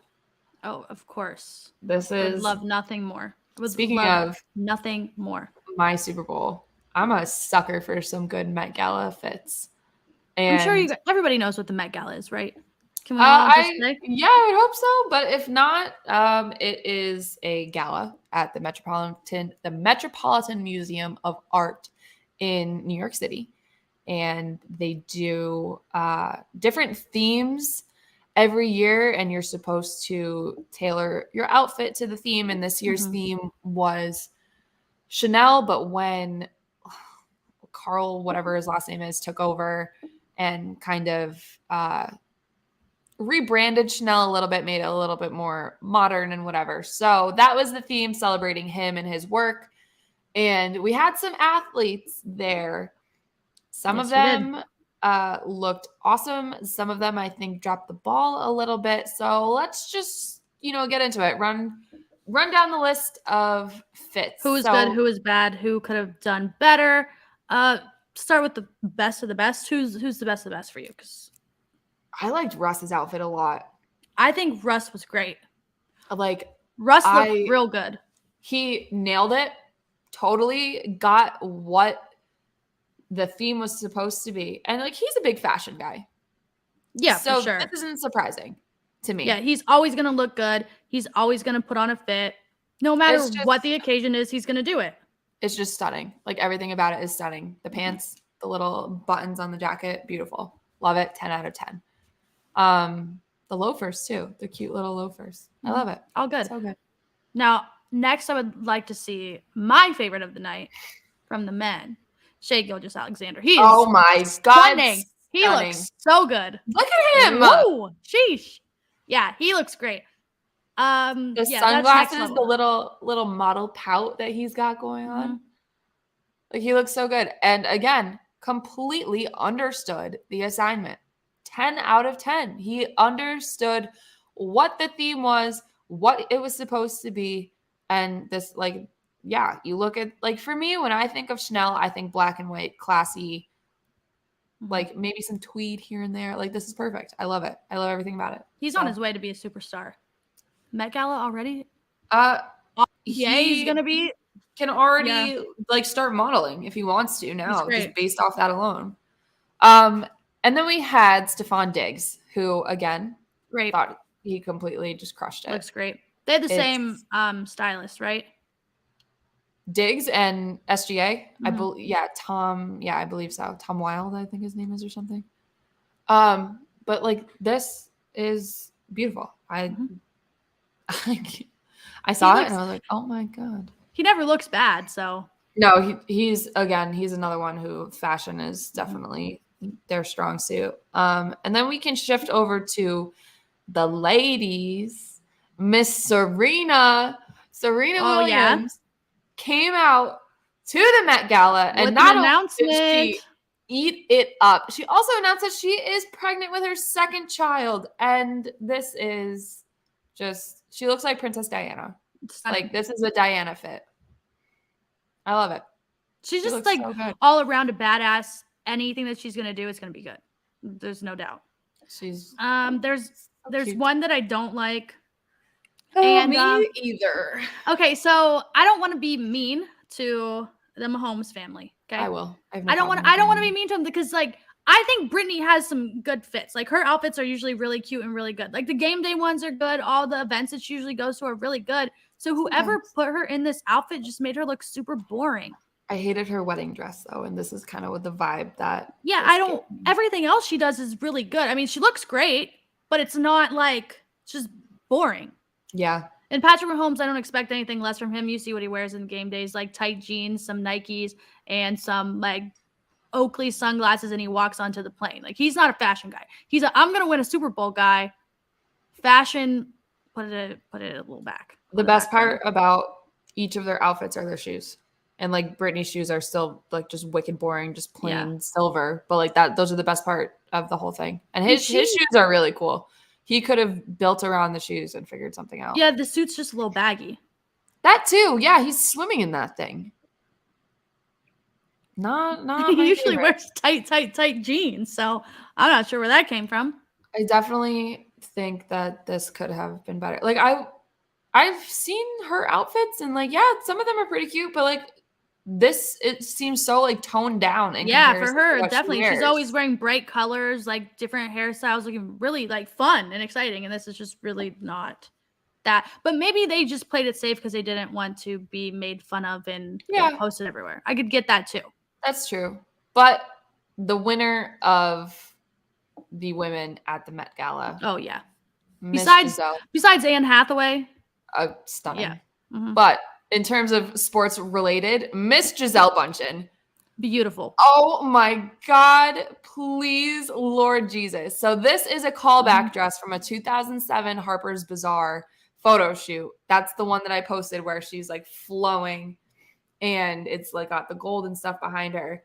A: Oh, of course.
B: This
A: I would
B: is
A: love nothing more.
B: Speaking of
A: nothing more.
B: My Super Bowl. I'm a sucker for some good Met Gala fits. And
A: I'm sure everybody knows what the Met Gala is, right? Can we all just say?
B: Yeah, I would hope so. But if not, it is a gala at the Metropolitan Museum of Art in New York City. And they do different themes every year, and you're supposed to tailor your outfit to the theme. And this year's theme was Chanel, but when Carl, whatever his last name is, took over and kind of rebranded Chanel a little bit, made it a little bit more modern and whatever. So that was the theme, celebrating him and his work. And we had some athletes there. Some of them looked awesome. Some of them, I think, dropped the ball a little bit. So let's just, get into it. Run down the list of fits.
A: Who was good? Who was bad? Who could have done better? Start with the best of the best. Who's the best of the best for you? Because
B: I liked Russ's outfit a lot.
A: I think Russ was great.
B: Russ
A: looked real good.
B: He nailed it. Totally got what the theme was supposed to be. And he's a big fashion guy.
A: Yeah,
B: so
A: for sure.
B: This isn't surprising to me.
A: Yeah, he's always going to look good. He's always going to put on a fit. No matter what the occasion is, he's going to do it.
B: It's just stunning. Everything about it is stunning. The pants, the little buttons on the jacket, beautiful. Love it. 10 out of 10. The loafers too. The cute little loafers. I love it.
A: All good.
B: So good.
A: Now, next I would like to see my favorite of the night from the men, Shai Gilgeous-Alexander. He is
B: oh my
A: God. He looks so good.
B: Look at him.
A: Whoa, sheesh. Yeah, he looks great.
B: The sunglasses, the little model pout that he's got going on. He looks so good. And again, completely understood the assignment. 10 out of 10. He understood what the theme was, what it was supposed to be. And this, you look at, for me, when I think of Chanel, I think black and white, classy, maybe some tweed here and there. This is perfect. I love it. I love everything about it.
A: He's on his way to be a superstar. Met Gala already?
B: He's
A: going to be.
B: Can already, start modeling if he wants to now, just based off that alone. And then we had Stephon Diggs, who, again, thought he completely just crushed it.
A: Looks great. They had the same stylist, right?
B: Diggs and SGA. I believe, Tom. Yeah, I believe so. Tom Wild, I think his name is, or something. But this is beautiful. I saw it and I was like, oh my God.
A: He never looks bad, so.
B: No, he's another one who fashion is definitely their strong suit. And then we can shift over to the ladies. Miss Serena Williams came out to the Met Gala and not only did she eat it up, she also announced that she is pregnant with her second child. And this is just, she looks like Princess Diana. This is a Diana fit. I love it.
A: She's just so all around a badass. Anything that she's going to do is going to be good. There's no doubt.
B: She's
A: there's
B: cute.
A: one that I don't like.
B: Me either.
A: Okay, so I don't want to be mean to the Mahomes family. Okay,
B: I will.
A: I don't want to be mean to them because I think Brittany has some good fits. Her outfits are usually really cute and really good. The game day ones are good. All the events that she usually goes to are really good. So whoever put her in this outfit just made her look super boring.
B: I hated her wedding dress though, and this is kind of with the vibe that.
A: Yeah, I don't. Everything else she does is really good. I mean, she looks great, but it's not it's just boring.
B: Yeah.
A: And Patrick Mahomes, I don't expect anything less from him. You see what he wears in game days, tight jeans, some Nikes, and some Oakley sunglasses and he walks onto the plane. Like, he's not a fashion guy. He's a, I'm going to win a Super Bowl guy. Fashion, put it a little back.
B: The best part about each of their outfits are their shoes. And like Britney's shoes are still like just wicked boring, just plain silver. But like those are the best part of the whole thing. And his shoes are really cool. He could have built around the shoes and figured something out.
A: Yeah, the suit's just a little baggy.
B: That too. Yeah, he's swimming in that thing. Not
A: He usually wears tight jeans. So I'm not sure where that came from.
B: I definitely think that this could have been better. Like I've seen her outfits and like, yeah, some of them are pretty cute, but like this, it seems so like toned down.
A: Yeah, for her, definitely. She's always wearing bright colors, like different hairstyles, looking really like fun and exciting. And this is just really not that. But maybe they just played it safe because they didn't want to be made fun of and posted everywhere. I could get that too.
B: That's true. But the winner of the women at the Met Gala.
A: Oh yeah. Besides Anne Hathaway.
B: Stunning.
A: Yeah. Mm-hmm.
B: But in terms of sports related, Miss Gisele Bündchen.
A: Beautiful.
B: Oh my God. Please, Lord Jesus. So this is a callback dress from a 2007 Harper's Bazaar photo shoot. That's the one that I posted where she's like flowing and it's like got the gold and stuff behind her.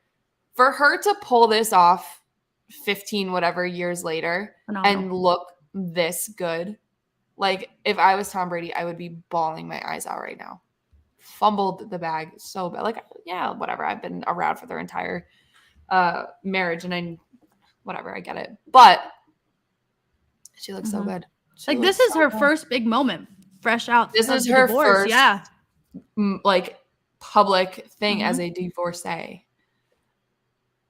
B: For her to pull this off 15 whatever years later and look this good. Like, if I was Tom Brady, I would be bawling my eyes out right now. Fumbled the bag so bad. Like, yeah, whatever. I've been around for their entire marriage, and I get it. But she looks so good.
A: Like, this is her first big moment, fresh out.
B: This is her first, like, public thing as a divorcee.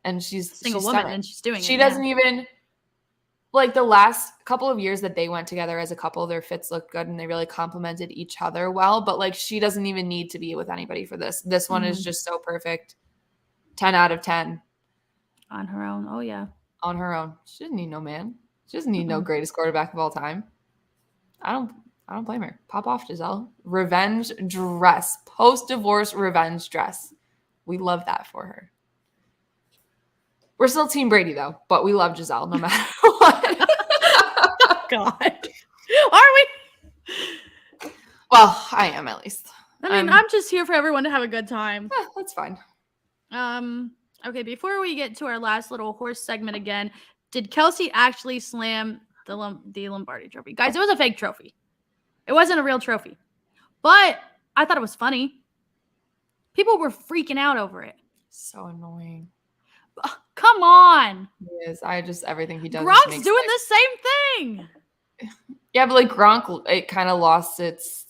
B: And she's
A: single woman, and she's doing it.
B: She doesn't even... Like the last couple of years that they went together as a couple, their fits looked good and they really complemented each other well. But like she doesn't even need to be with anybody for this. This one is just so perfect. 10 out of 10.
A: On her own. Oh yeah.
B: On her own. She doesn't need no man. She doesn't need no greatest quarterback of all time. I don't blame her. Pop off, Gisele. Revenge dress. Post-divorce revenge dress. We love that for her. We're still Team Brady, though, but we love Gisele no matter what.
A: God. Are we?
B: Well, I am at least.
A: I mean, I'm just here for everyone to have a good time.
B: That's fine.
A: Okay, before we get to our last little horse segment again, did KELCE actually slam the Lombardi trophy? Guys, it was a fake trophy. It wasn't a real trophy. But I thought it was funny. People were freaking out over it.
B: So annoying.
A: Come on.
B: He is. Everything he does.
A: Gronk's doing the same thing.
B: Yeah, but like Gronk, it kind of lost its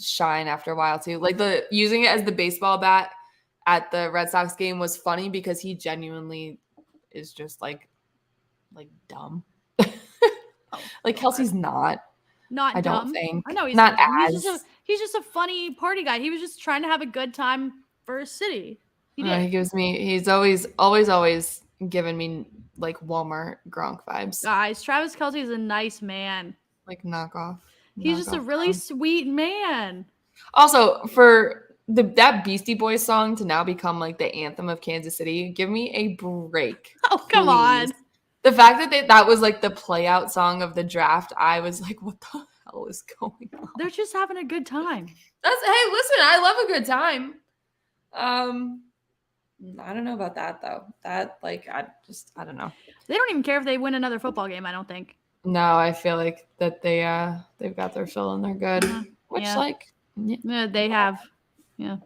B: shine after a while too. Like using it as the baseball bat at the Red Sox game was funny because he genuinely is just like dumb. Like KELCE's not
A: I
B: don't think.
A: I know he's
B: not
A: as. He's just a funny party guy. He was just trying to have a good time for his city.
B: He's always given me like Walmart Gronk vibes.
A: Guys, Travis KELCE is a nice man.
B: Like knockoff.
A: He's just a really sweet man. Also,
B: for that Beastie Boys song to now become like the anthem of Kansas City, give me a break.
A: Oh, come on.
B: The fact that that was like the play out song of the draft, I was like, what the hell is going on?
A: They're just having a good time.
B: Hey, listen, I love a good time. I don't know about that though. That like I don't know.
A: They don't even care if they win another football game, I don't think.
B: No, I feel like that they've got their fill and they're good.
A: They have. Yeah.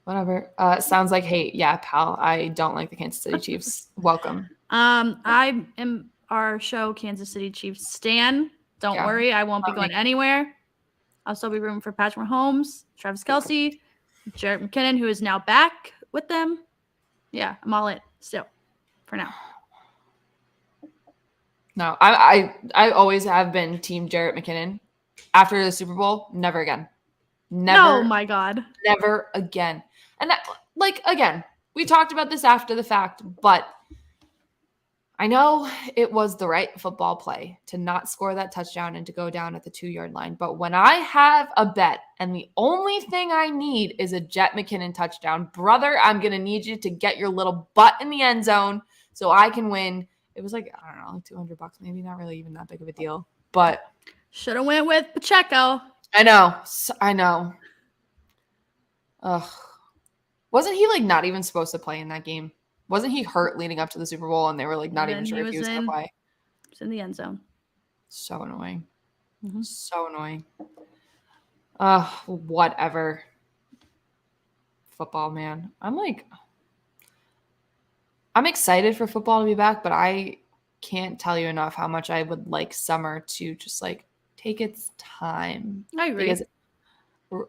B: Whatever. Sounds like hate. Yeah, pal. I don't like the Kansas City Chiefs. Welcome.
A: I am our show Kansas City Chiefs stan. Don't worry, I won't be going anywhere. I'll still be rooting for Patrick Mahomes, Travis KELCE, Jarrett McKinnon, who is now back with them. Yeah, I'm all in still for now.
B: No, I always have been Team Jarrett McKinnon. After the Super Bowl, never again. Never.
A: Oh my God.
B: Never again. And that, like, again, we talked about this after the fact, but I know it was the right football play to not score that touchdown and to go down at the 2-yard line. But when I have a bet and the only thing I need is a Jet McKinnon touchdown, brother, I'm going to need you to get your little butt in the end zone so I can win. It was like, I don't know, like $200, maybe not really even that big of a deal. But
A: should have went with Pacheco.
B: I know. Ugh. Wasn't he like not even supposed to play in that game? Wasn't he hurt leading up to the Super Bowl and they were like not even sure if he was going to play?
A: He was in the end zone.
B: So annoying.
A: Mm-hmm.
B: So annoying. Whatever. Football, man. I'm excited for football to be back, but I can't tell you enough how much I would like summer to just like take its time.
A: I agree.
B: Because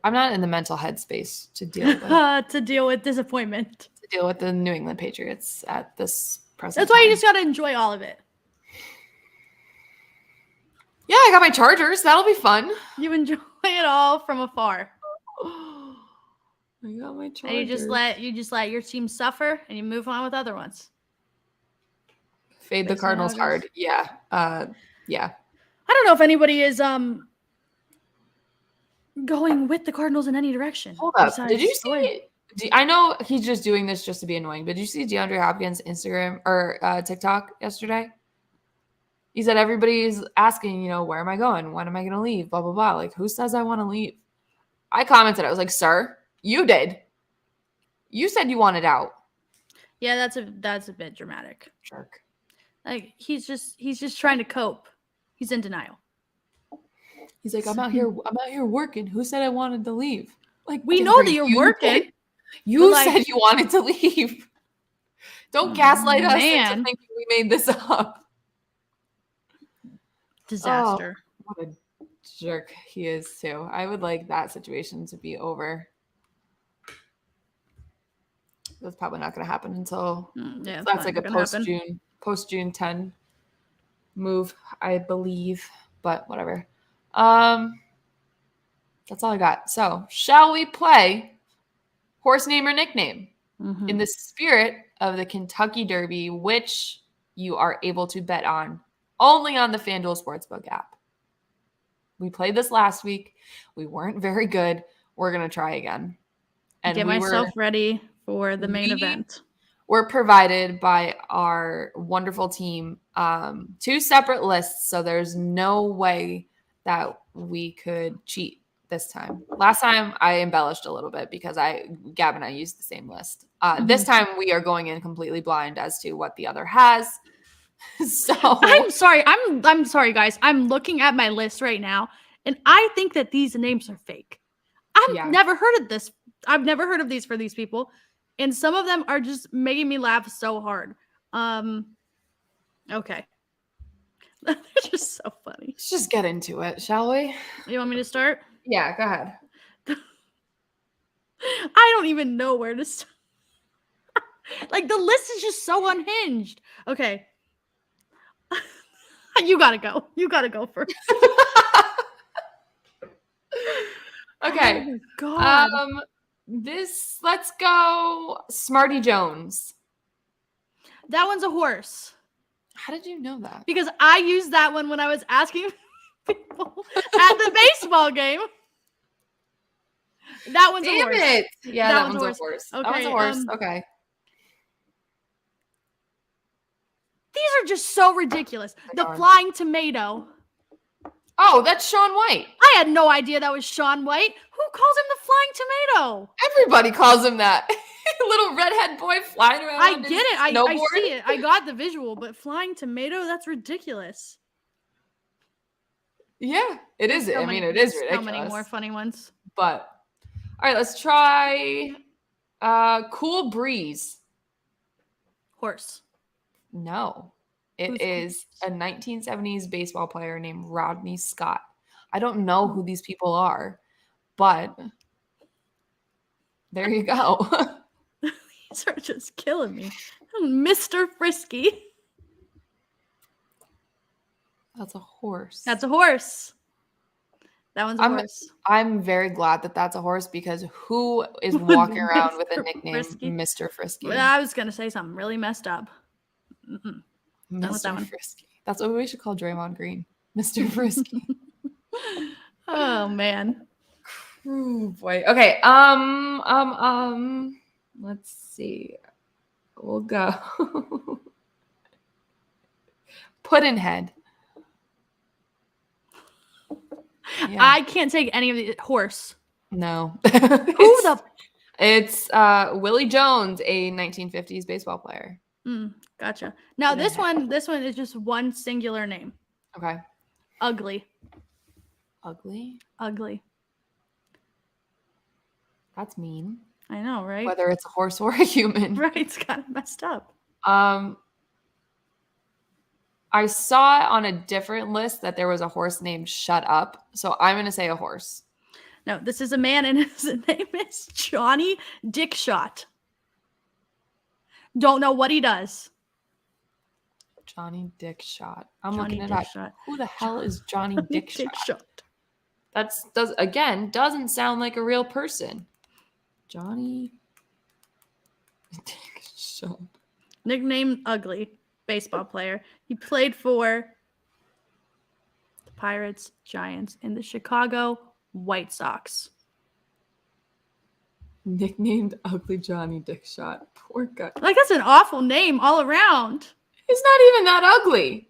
B: I'm not in the mental headspace to deal with
A: disappointment.
B: To deal with the New England Patriots at this present
A: That's why
B: time.
A: you just gotta enjoy all of it.
B: Yeah, I got my Chargers. That'll be fun.
A: You enjoy it all from afar.
B: I got my Chargers.
A: And you just let your team suffer and you move on with other ones.
B: Fade the Cardinals hard. Yeah. Yeah.
A: I don't know if anybody is going with the Cardinals in any direction.
B: Hold up. Did you see? I know he's just doing this just to be annoying, but did you see DeAndre Hopkins' Instagram or TikTok yesterday? He said everybody's asking, where am I going? When am I going to leave? Blah, blah, blah. Like, who says I want to leave? I commented. I was like, sir, you did. You said you wanted out. Yeah,
A: that's a bit dramatic.
B: Jerk.
A: Like, he's just trying to cope. He's in denial.
B: He's like, I'm out here working. Who said I wanted to leave? Like,
A: we know that you're working.
B: You said you wanted to leave. Don't gaslight us into thinking we made this up.
A: Disaster.
B: Oh, what a jerk he is too. I would like that situation to be over. That's probably not going to happen until that's like a post June 10 move, I believe. But whatever. That's all I got. So, shall we play horse name or nickname in the spirit of the Kentucky Derby, which you are able to bet on only on the FanDuel Sportsbook app? We played this last week. We weren't very good. We're going to try again.
A: And get myself ready for the main event.
B: We're provided by our wonderful team 2 separate lists, so there's no way that we could cheat this time. Last time I embellished a little bit because Gabb and I used the same list. This time we are going in completely blind as to what the other has. So
A: I'm sorry. I'm sorry, guys. I'm looking at my list right now, and I think that these names are fake. I've never heard of this. I've never heard of these for these people, and some of them are just making me laugh so hard. Okay. They're just so funny.
B: Let's just get into it, shall we?
A: You want me to start?
B: Yeah, go ahead.
A: I don't even know where to start. Like, the list is just so unhinged. Okay. You gotta go. You gotta go first.
B: Okay.
A: Oh God.
B: Let's go Smarty Jones.
A: That one's a horse.
B: How did you know that?
A: Because I used that one when I was asking people at the baseball game. That one's a horse. Damn it.
B: Yeah, that one's a horse. Okay, that one's a horse. Okay.
A: These are just so ridiculous. The flying tomato.
B: Oh, that's Shaun White.
A: I had no idea that was Shaun White. Who calls him the flying tomato?
B: Everybody calls him that. Little redhead boy flying around.
A: I get it. I see it. I got the visual, but flying tomato, that's ridiculous.
B: Yeah, it is. I mean, it is ridiculous.
A: So many more funny ones.
B: But, all right, let's try Cool Breeze.
A: Horse.
B: No. It is a 1970s baseball player named Rodney Scott. I don't know who these people are, but there you go.
A: These are just killing me. Mr. Frisky.
B: That's a horse.
A: That's a horse. That one's a horse.
B: I'm very glad that that's a horse because who is walking around with a nickname Mr. Frisky?
A: Well, I was going to say something really messed up. Done with that
B: Mr.
A: one.
B: Frisky. That's what we should call Draymond Green. Mr. Frisky.
A: Oh man.
B: Ooh, boy. Okay. Let's see. We'll go. Puddinhead. Yeah.
A: I can't take any of the horse.
B: No.
A: Who
B: It's Willie Jones, a 1950s baseball player.
A: Gotcha. Now
B: Puddinhead.
A: this one is just one singular name.
B: Okay.
A: Ugly.
B: Ugly. That's mean.
A: I know, right?
B: Whether it's a horse or a human.
A: Right, it's kind of messed up.
B: I saw on a different list that there was a horse named Shut Up, so I'm going to say a horse.
A: No, this is a man, and his name is Johnny Dickshot. Don't know what he does.
B: Johnny Dickshot. I'm
A: Johnny
B: looking it
A: Dickshot.
B: up. Who the hell is Johnny Dickshot?
A: Dickshot.
B: Doesn't sound like a real person. Johnny Dickshot.
A: Nickname Ugly. Baseball player. He played for the Pirates, Giants, and the Chicago White Sox.
B: Nicknamed Ugly Johnny Dickshot. Poor guy.
A: Like, that's an awful name all around.
B: He's not even that ugly.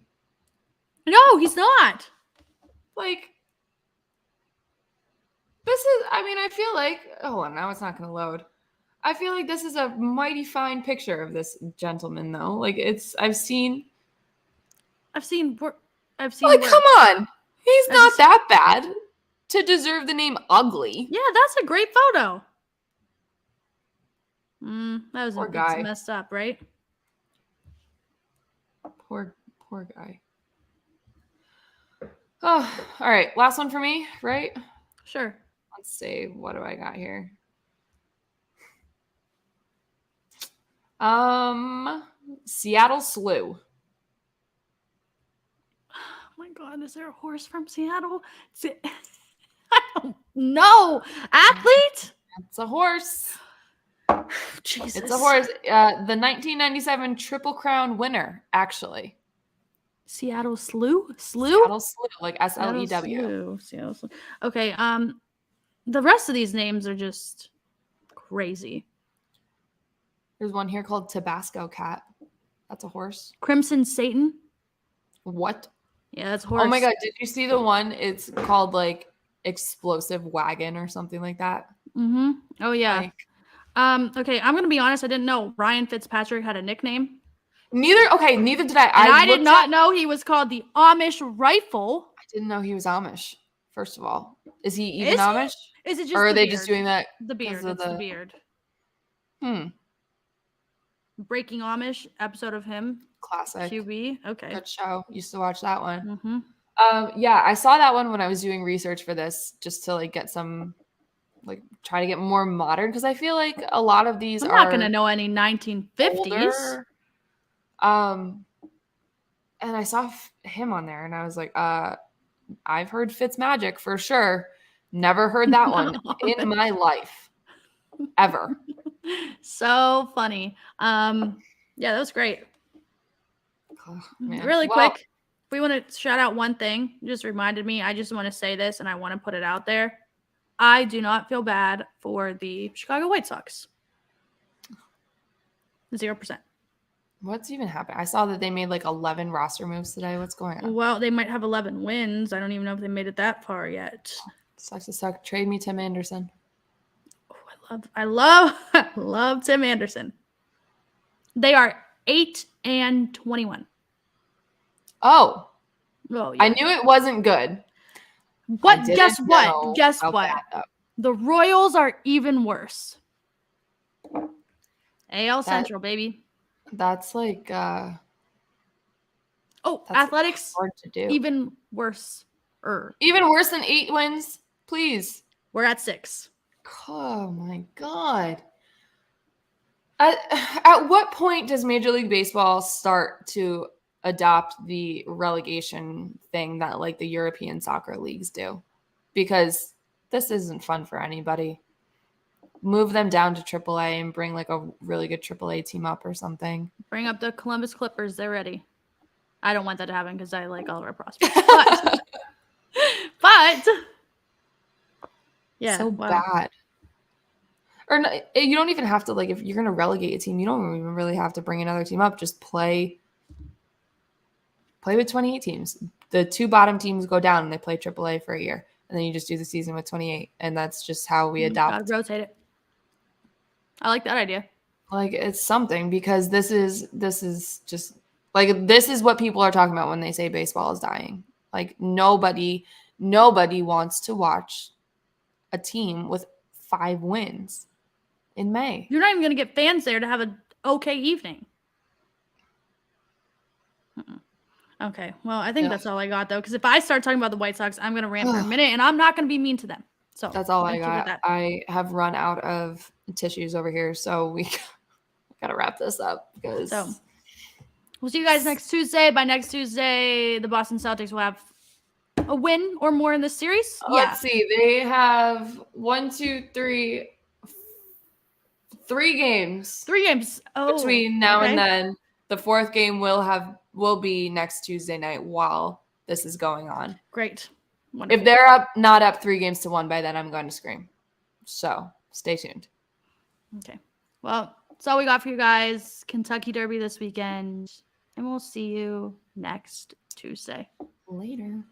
A: No, he's not.
B: Like, this is, I mean, I feel like, oh, now it's not going to load. I feel like this is a mighty fine picture of this gentleman, though. Like, I've seen.
A: Like, come
B: on. He's not that bad to deserve the name Ugly.
A: Yeah, that's a great photo. That was
B: Poor guy.
A: Messed up, right?
B: Poor guy. Oh, all right. Last one for me, right?
A: Sure.
B: Let's see. What do I got here? Seattle Slew.
A: Oh my God, is there a horse from Seattle? I don't know. Athlete?
B: It's a horse.
A: Jesus.
B: It's a horse. The 1997 Triple Crown winner, actually.
A: Seattle Slew?
B: Seattle Slew, like SLEW.
A: Seattle Slew. Okay. The rest of these names are just crazy.
B: There's one here called Tabasco Cat. That's a horse.
A: Crimson Satan.
B: What?
A: Yeah, that's a horse.
B: Oh my God. Did you see the one? It's called like Explosive Wagon or something like that.
A: Mm-hmm. Oh yeah.
B: Like,
A: okay, I'm gonna be honest, I didn't know Ryan Fitzpatrick had a nickname.
B: Neither did I.
A: I did not know he was called the Amish Rifle.
B: I didn't know he was Amish, first of all. Is he even Amish?
A: Is it just
B: or are
A: the
B: they
A: beard?
B: just doing that?
A: The beard. It's the beard. Breaking Amish episode of him.
B: Classic.
A: QB. Okay.
B: Good show. Used to watch that one.
A: Mm-hmm.
B: Yeah, I saw that one when I was doing research for this, just to like get some, like try to get more modern, because I feel like a lot of these
A: I'm
B: are
A: not gonna know any 1950s.
B: older. And I saw him on there, and I was like, I've heard Fitzmagic for sure. Never heard that one in my life, ever.
A: So funny. Yeah, that was great.
B: Oh, man.
A: Really quick, we want to shout out one thing. You just reminded me. I just want to say this, and I want to put it out there. I do not feel bad for the Chicago White Sox. 0%.
B: What's even happened? I saw that they made like 11 roster moves today. What's going on?
A: Well, they might have 11 wins. I don't even know if they made it that far yet.
B: Sucks to suck. Trade me Tim Anderson.
A: Oh, I love Tim Anderson. They are 8-21.
B: Oh,
A: yeah.
B: I knew it wasn't good.
A: But guess what? The Royals are even worse. AL Central, baby.
B: That's like
A: Athletics
B: hard to do.
A: Even worse.
B: Even worse than 8 wins, please.
A: We're at 6.
B: Oh my God. At what point does Major League Baseball start to adopt the relegation thing that like the European soccer leagues do? Because this isn't fun for anybody. Move them down to AAA and bring like a really good AAA team up or something.
A: Bring up the Columbus Clippers. They're ready. I don't want that to happen because I like all of our prospects. But yeah,
B: so bad. Or no, you don't even have to, like, if you're going to relegate a team, you don't even really have to bring another team up. Just play with 28 teams. The 2 bottom teams go down and they play AAA for a year. And then you just do the season with 28. And that's just how we adopt.
A: Gotta rotate it. I like that idea.
B: Like, it's something, because this is just, like, this is what people are talking about when they say baseball is dying. Like, nobody wants to watch a team with 5 wins in May.
A: You're not even going to get fans there to have an okay evening. Okay, well, I think that's all I got, though, because if I start talking about the White Sox, I'm going to rant for a minute, and I'm not going to be mean to them. So
B: that's all I got. I have run out of tissues over here, so we got to wrap this up. So
A: we'll see you guys next Tuesday. By next Tuesday, the Boston Celtics will have a win or more in this series.
B: Let's see. They have 3 games.
A: 3 games.
B: Between now and then. The 4th game will be next Tuesday night while this is going on.
A: Great. Wonderful.
B: If they're not up 3 games to 1 by then, I'm going to scream. So stay tuned.
A: Okay. Well, that's all we got for you guys. Kentucky Derby this weekend. And we'll see you next Tuesday.
B: Later.